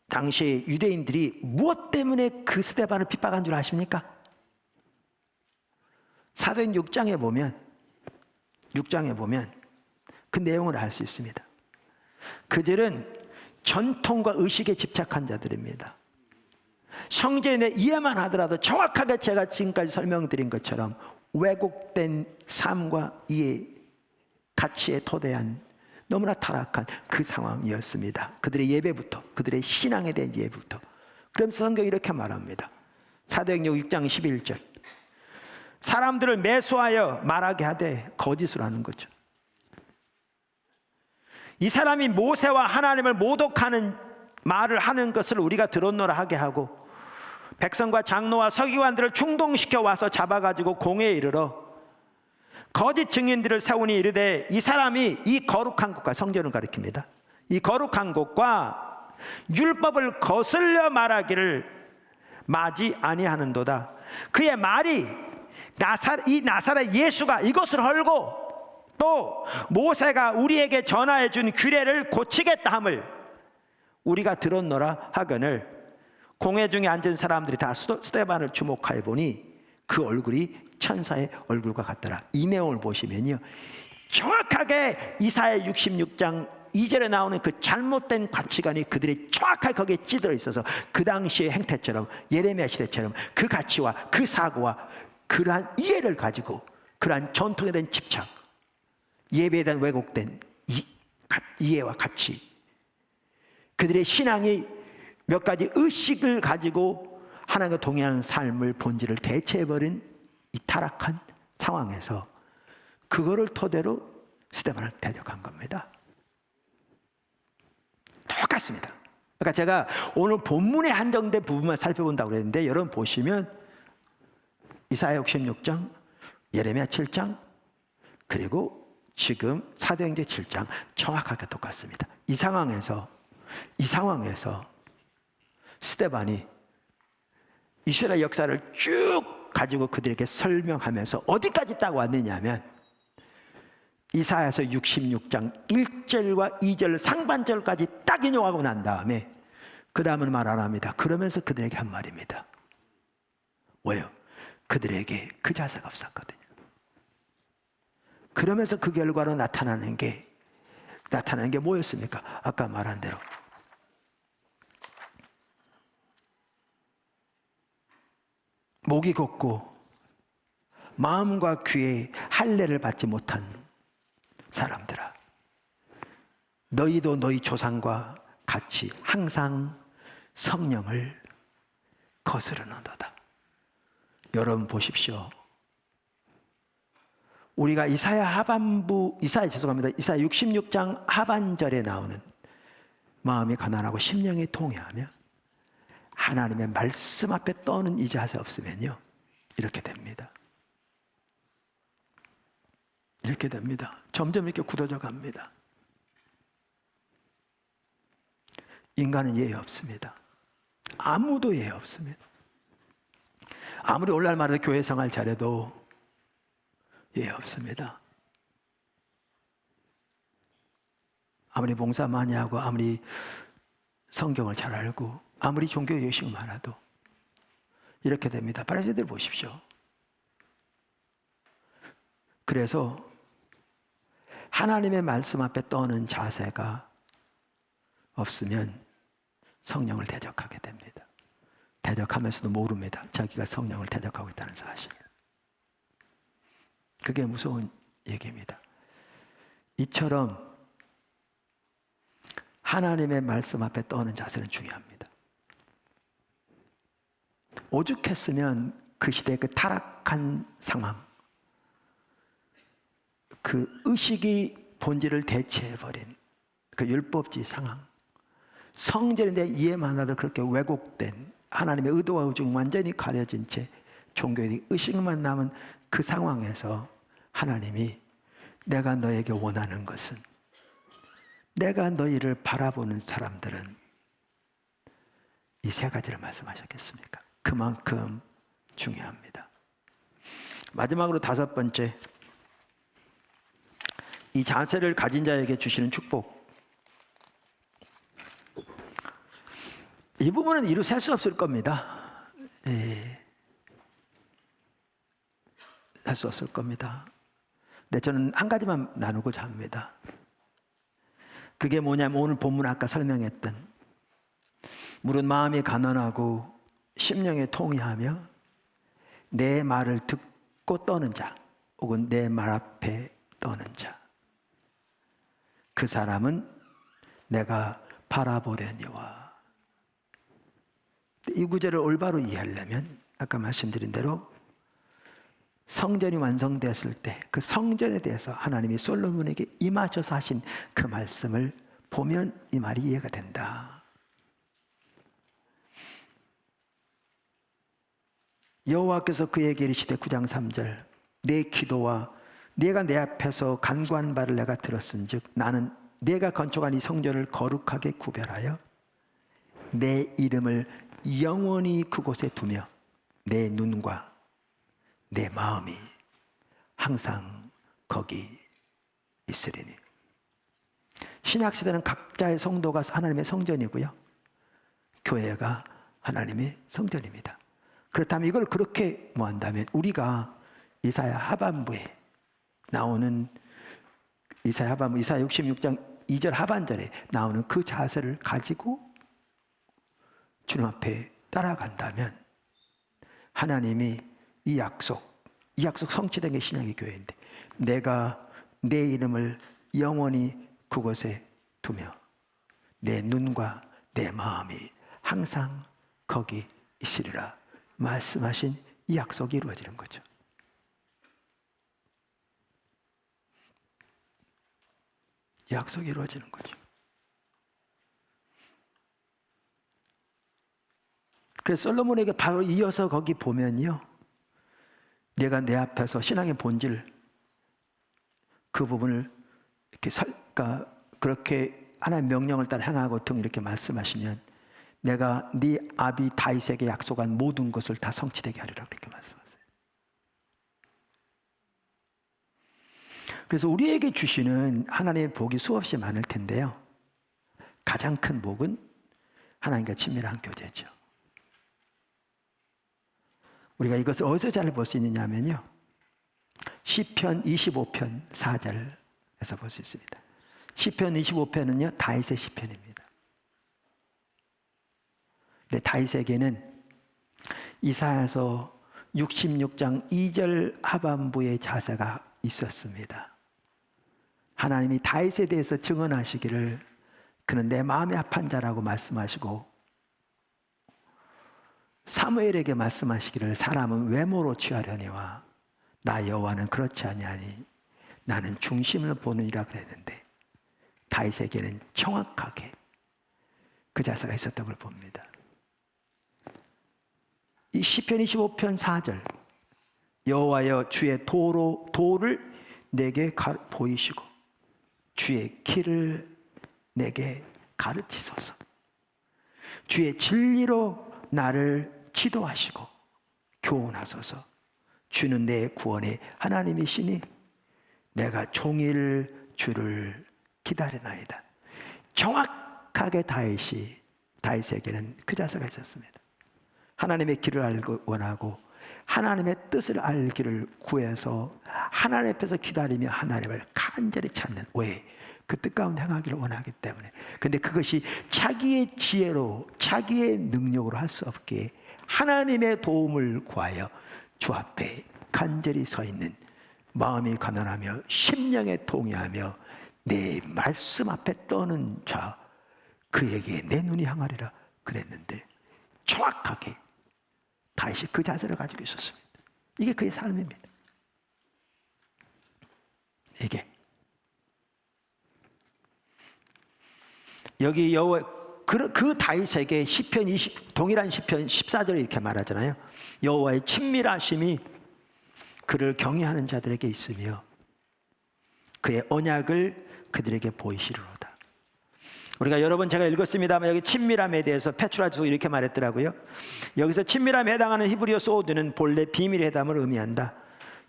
당시에 유대인들이 무엇 때문에 그 스데반을 핍박한 줄 아십니까? 사도행 6장에 보면 그 내용을 알 수 있습니다. 그들은 전통과 의식에 집착한 자들입니다. 성전에 이해만 하더라도 정확하게 제가 지금까지 설명드린 것처럼 왜곡된 삶과 이해, 가치에 토대한 너무나 타락한 그 상황이었습니다. 그들의 예배부터, 그들의 신앙에 대한 예배부터. 그러면서 성경이 이렇게 말합니다. 사도행전 6장 11절. 사람들을 매수하여 말하게 하되 거짓을 하는 거죠. 이 사람이 모세와 하나님을 모독하는 말을 하는 것을 우리가 들었노라 하게 하고 백성과 장로와 서기관들을 충동시켜 와서 잡아가지고 공회에 이르러 거짓 증인들을 세우니 이르되 이 사람이 이 거룩한 곳과, 성전을 가리킵니다. 이 거룩한 곳과 율법을 거슬려 말하기를 마지 아니하는도다. 그의 말이 이 나사렛 예수가 이것을 헐고 또 모세가 우리에게 전하여 준 규례를 고치겠다 함을 우리가 들었노라 하거늘 공회 중에 앉은 사람들이 다 스데반을 주목하여 보니 그 얼굴이 천사의 얼굴과 같더라. 이 내용을 보시면요, 정확하게 이사야 66장 2절에 나오는 그 잘못된 가치관이 그들이 정확하게 거기에 찌들어 있어서 그 당시의 행태처럼, 예레미야 시대처럼 그 가치와 그 사고와 그러한 이해를 가지고 그러한 전통에 대한 집착, 예배에 대한 왜곡된 이해와 가치, 그들의 신앙이 몇 가지 의식을 가지고 하나님과 동의하는 삶을 본질을 대체해버린 이 타락한 상황에서 그거를 토대로 스데반을 대적한 겁니다. 똑같습니다. 그러니까 제가 오늘 본문에 한정된 부분만 살펴본다고 그랬는데 여러분 보시면 이사야 66장, 예레미야 7장, 그리고 지금 사도행전 7장 정확하게 똑같습니다. 이 상황에서 스데반이 이스라엘 역사를 쭉 가지고 그들에게 설명하면서 어디까지 딱 왔느냐면 이사야서 66장 1절과 2절 상반절까지 딱 인용하고 난 다음에 그 다음은 말 안 합니다. 그러면서 그들에게 한 말입니다. 왜요? 그들에게 그 자세가 없었거든요. 그러면서 그 결과로 나타나는 게 뭐였습니까? 아까 말한 대로 목이 곧고 마음과 귀에 할례를 받지 못한 사람들아, 너희도 너희 조상과 같이 항상 성령을 거스르는도다. 여러분 보십시오. 우리가 이사야 66장 하반절에 나오는 마음이 가난하고 심령이 통회하며 하나님의 말씀 앞에 떠는 이 자세 없으면요, 이렇게 됩니다. 이렇게 됩니다. 점점 이렇게 굳어져 갑니다. 인간은 예의 없습니다. 아무도 예의 없습니다. 아무리 오늘날마다 교회 생활 잘해도 예의 없습니다. 아무리 봉사 많이 하고 아무리 성경을 잘 알고 아무리 종교 의식이 많아도 이렇게 됩니다. 바리새인들 보십시오. 그래서 하나님의 말씀 앞에 떠는 자세가 없으면 성령을 대적하게 됩니다. 대적하면서도 모릅니다. 자기가 성령을 대적하고 있다는 사실. 그게 무서운 얘기입니다. 이처럼 하나님의 말씀 앞에 떠는 자세는 중요합니다. 오죽했으면 그 시대의 그 타락한 상황, 그 의식이 본질을 대체해버린 그 율법주의 상황, 성전인데 이해만 하도 그렇게 왜곡된 하나님의 의도와 의중 완전히 가려진 채 종교의 의식만 남은 그 상황에서 하나님이 내가 너에게 원하는 것은, 내가 너희를 바라보는 사람들은 이 세 가지를 말씀하셨겠습니까? 그만큼 중요합니다. 마지막으로 다섯 번째, 이 자세를 가진 자에게 주시는 축복. 이 부분은 이루 셀 수 없을 겁니다. 셀 수 없을 겁니다. 근데 저는 한 가지만 나누고자 합니다. 그게 뭐냐면 오늘 본문 아까 설명했던 물은 마음이 가난하고 심령에 통회하며 내 말을 듣고 떠는 자, 혹은 내 말 앞에 떠는 자, 그 사람은 내가 바라보려니와. 이 구절을 올바로 이해하려면 아까 말씀드린 대로 성전이 완성되었을 때 그 성전에 대해서 하나님이 솔로몬에게 임하셔서 하신 그 말씀을 보면 이 말이 이해가 된다. 여호와께서 그에게 이르시되 9장 3절 내 기도와 네가 내 앞에서 간구한 바를 내가 들었은즉 나는 네가 건축한 이 성전을 거룩하게 구별하여 내 이름을 영원히 그곳에 두며 내 눈과 내 마음이 항상 거기 있으리니. 신약시대는 각자의 성도가 하나님의 성전이고요, 교회가 하나님의 성전입니다. 그렇다면 이걸 그렇게 한다면 우리가 이사야 하반부에 나오는 이사야 66장 2절 하반절에 나오는 그 자세를 가지고 주님 앞에 따라간다면 하나님이 이 약속 성취된 게 신약의 교회인데, 내가 내 이름을 영원히 그곳에 두며 내 눈과 내 마음이 항상 거기 있으리라 말씀하신 이 약속이 이루어지는 거죠. 약속이 이루어지는 거죠. 그래서 솔로몬에게 바로 이어서 거기 보면요, 내가 내 앞에서 신앙의 본질 그 부분을 이렇게 그러니까 그렇게 하나님의 명령을 따라 행하고 등 이렇게 말씀하시면 내가 네 아비 다윗에게 약속한 모든 것을 다 성취되게 하리라 그렇게 말씀하세요. 그래서 우리에게 주시는 하나님의 복이 수없이 많을 텐데요, 가장 큰 복은 하나님과 친밀한 교제죠. 우리가 이것을 어디서 잘 볼 수 있느냐 하면요, 시편 25편 4절에서 볼 수 있습니다. 시편 25편은요 다윗의 시편입니다. 근데 다윗에게는 이사야서 66장 2절 하반부의 자세가 있었습니다. 하나님이 다윗에 대해서 증언하시기를 그는 내 마음이 합한 자라고 말씀하시고, 사무엘에게 말씀하시기를 사람은 외모로 취하려니와 나 여호와는 그렇지 아니하니 나는 중심을 보느니라 그랬는데, 다윗에게는 정확하게 그 자세가 있었던 걸 봅니다. 이 시편 25편 4절, 여호와여 주의 도를 내게 보이시고 주의 길을 내게 가르치소서. 주의 진리로 나를 지도하시고 교훈하소서. 주는 내 구원의 하나님이시니 내가 종일 주를 기다리나이다. 정확하게 다윗에게는 그 자세가 있었습니다. 하나님의 길을 알고 원하고 하나님의 뜻을 알기를 구해서 하나님 앞에서 기다리며 하나님을 간절히 찾는, 왜? 그 뜻 가운데 행하기를 원하기 때문에. 그런데 그것이 자기의 지혜로 자기의 능력으로 할 수 없기에 하나님의 도움을 구하여 주 앞에 간절히 서 있는, 마음이 가난하며 심령에 통회하며 내 말씀 앞에 떠는 자, 그에게 내 눈이 향하리라 그랬는데 정확하게 다윗이 그 자세를 가지고 있었습니다. 이게 그의 삶입니다. 이게 여기 여호와 그 다윗에게 시편 20 동일한 시편 14절에 이렇게 말하잖아요. 여호와의 친밀하심이 그를 경외하는 자들에게 있으며 그의 언약을 그들에게 보이시리로다. 우리가 여러 번 제가 읽었습니다만 여기 친밀함에 대해서 페트라주도 이렇게 말했더라고요. 여기서 친밀함에 해당하는 히브리어 소드는 본래 비밀의 회담을 의미한다.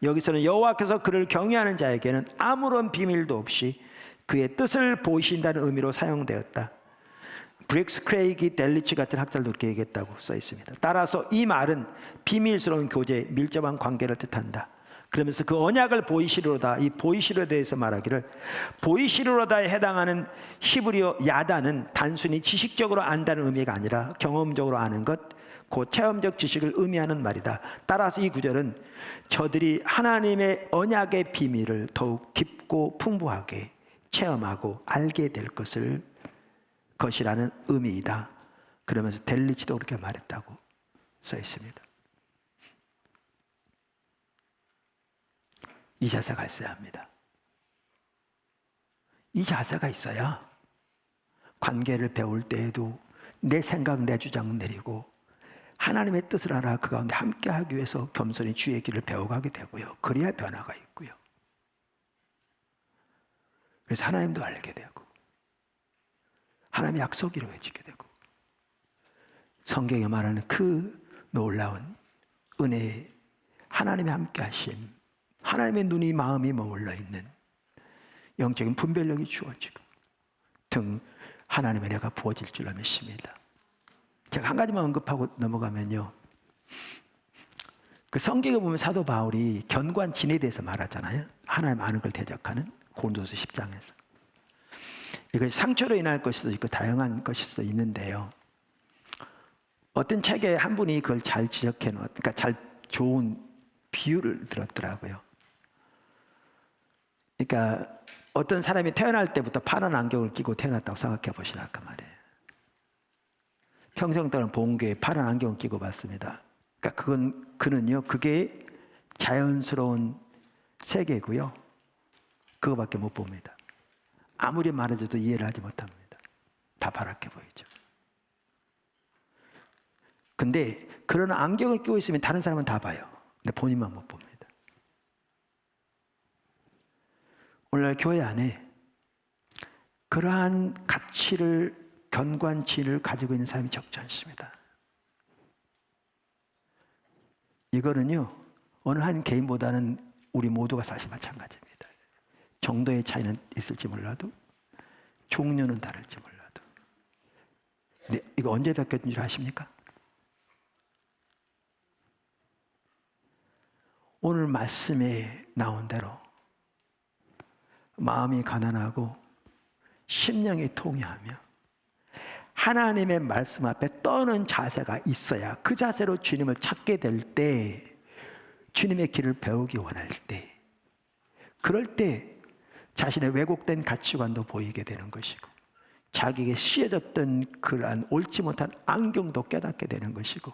여기서는 여호와께서 그를 경외하는 자에게는 아무런 비밀도 없이 그의 뜻을 보이신다는 의미로 사용되었다. 브릭스 크레이기 델리치 같은 학자들도 그렇게 얘기했다고 써 있습니다. 따라서 이 말은 비밀스러운 교제, 밀접한 관계를 뜻한다. 그러면서 그 언약을 보이시리로다, 이 보이시리로에 대해서 말하기를, 보이시리로다에 해당하는 히브리어 야다는 단순히 지식적으로 안다는 의미가 아니라 경험적으로 아는 것, 그 체험적 지식을 의미하는 말이다. 따라서 이 구절은 저들이 하나님의 언약의 비밀을 더욱 깊고 풍부하게 체험하고 알게 될 것이라는 의미이다. 그러면서 델리치도 그렇게 말했다고 써 있습니다. 이 자세가 있어야 합니다. 이 자세가 있어야 관계를 배울 때에도 내 생각, 내 주장 내리고 하나님의 뜻을 알아 그 가운데 함께하기 위해서 겸손히 주의 길을 배워가게 되고요. 그래야 변화가 있고요. 그래서 하나님도 알게 되고 하나님의 약속이 이루어지게 되고 성경에 말하는 그 놀라운 은혜, 하나님의 함께하심, 하나님의 눈이 마음이 머물러 있는 영적인 분별력이 주어지고 등 하나님의 은혜가 부어질 줄로 믿습니다. 제가 한 가지만 언급하고 넘어가면요, 그 성경에 보면 사도 바울이 견고한 진에 대해서 말하잖아요. 하나님 아는 걸 대적하는 고린도서 10장에서. 이것이 상처로 인할 것일 수도 있고 다양한 것일 수도 있는데요, 어떤 책에 한 분이 그걸 잘 지적해 놓은, 그러니까 잘 좋은 비유를 들었더라고요. 그러니까 어떤 사람이 태어날 때부터 파란 안경을 끼고 태어났다고 생각해 보시라 그 말이에요. 평생 동안 본교에 파란 안경을 끼고 봤습니다. 그러니까 그는요, 그게 자연스러운 세계고요, 그거밖에 못 봅니다. 아무리 말해줘도 이해를 하지 못합니다. 다 파랗게 보이죠. 근데 그런 안경을 끼고 있으면 다른 사람은 다 봐요. 근데 본인만 못 봅니다. 오늘날 교회 안에 그러한 가치를, 견관치를 가지고 있는 사람이 적지 않습니다. 이거는요, 어느 한 개인보다는 우리 모두가 사실 마찬가지입니다. 정도의 차이는 있을지 몰라도 종류는 다를지 몰라도. 근데 이거 언제 바뀌었는 줄 아십니까? 오늘 말씀에 나온 대로 마음이 가난하고 심령이 통회하며 하나님의 말씀 앞에 떠는 자세가 있어야, 그 자세로 주님을 찾게 될 때, 주님의 길을 배우기 원할 때, 그럴 때 자신의 왜곡된 가치관도 보이게 되는 것이고, 자기에게 씌어졌던 그러한 옳지 못한 안경도 깨닫게 되는 것이고,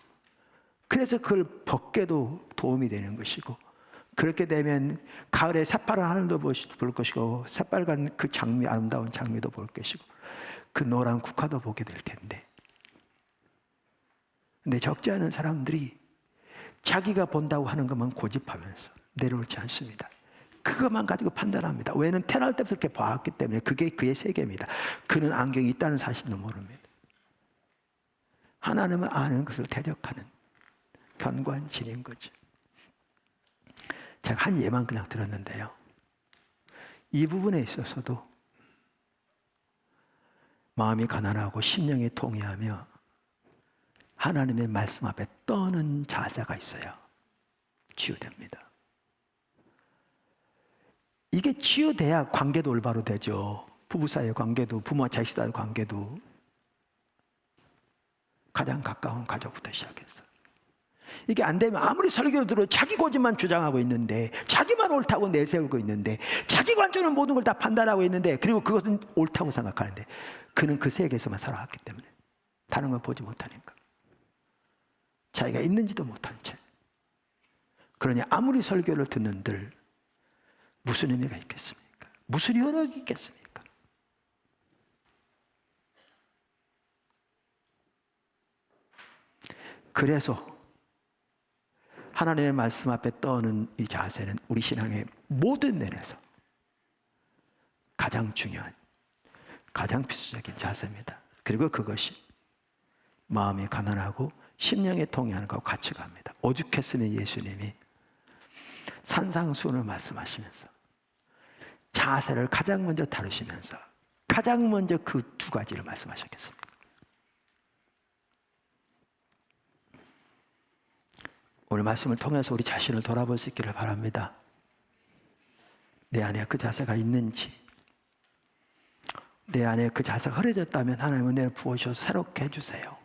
그래서 그걸 벗게도 도움이 되는 것이고, 그렇게 되면 가을에 새파란 하늘도 볼 것이고, 새빨간 그 장미, 아름다운 장미도 볼 것이고, 그 노란 국화도 보게 될 텐데, 근데 적지 않은 사람들이 자기가 본다고 하는 것만 고집하면서 내려놓지 않습니다. 그것만 가지고 판단합니다. 왜냐는 태어날 때부터 그렇게 봐왔기 때문에 그게 그의 세계입니다. 그는 안경이 있다는 사실도 모릅니다. 하나님을 아는 것을 대적하는 견관진인 거죠. 제가 한 예만 그냥 들었는데요, 이 부분에 있어서도 마음이 가난하고 심령이 통회하며 하나님의 말씀 앞에 떠는 자세가 있어야 치유됩니다. 이게 치유돼야 관계도 올바로 되죠. 부부 사이의 관계도, 부모와 자식 사이의 관계도, 가장 가까운 가족부터 시작해서. 이게 안 되면 아무리 설교를 들어도 자기 고집만 주장하고 있는데, 자기만 옳다고 내세우고 있는데, 자기 관점은 모든 걸 다 판단하고 있는데, 그리고 그것은 옳다고 생각하는데, 그는 그 세계에서만 살아왔기 때문에 다른 걸 보지 못하니까 자기가 있는지도 못한 채. 그러니 아무리 설교를 듣는들 무슨 의미가 있겠습니까? 무슨 효력이 있겠습니까? 그래서 하나님의 말씀 앞에 떠는 이 자세는 우리 신앙의 모든 면에서 가장 중요한, 가장 필수적인 자세입니다. 그리고 그것이 마음이 가난하고 심령이 통회하는 것과 같이 갑니다. 오죽했으면 예수님이 산상수훈을 말씀하시면서 자세를 가장 먼저 다루시면서 가장 먼저 그 두 가지를 말씀하셨겠습니까? 오늘 말씀을 통해서 우리 자신을 돌아볼 수 있기를 바랍니다. 내 안에 그 자세가 있는지, 내 안에 그 자세가 흐려졌다면 하나님은 은혜를 부어주셔서 새롭게 해주세요.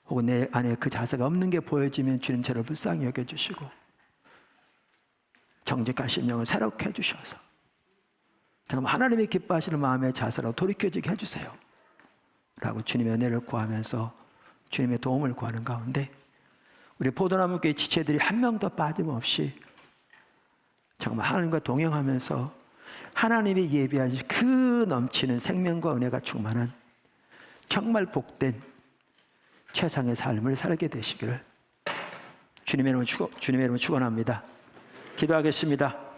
혹은 내 안에 그 자세가 없는 게 보여지면 주님 저를 불쌍히 여겨주시고 정직한 심령을 새롭게 해주셔서 정말 하나님이 기뻐하시는 마음의 자세로 돌이켜지게 해주세요 라고 주님의 은혜를 구하면서 주님의 도움을 구하는 가운데, 우리 포도나무교회 지체들이 한 명도 빠짐없이 정말 하나님과 동행하면서 하나님이 예비하신 그 넘치는 생명과 은혜가 충만한 정말 복된 최상의 삶을 살게 되시기를 주님의 이름으로 축원합니다. 기도하겠습니다.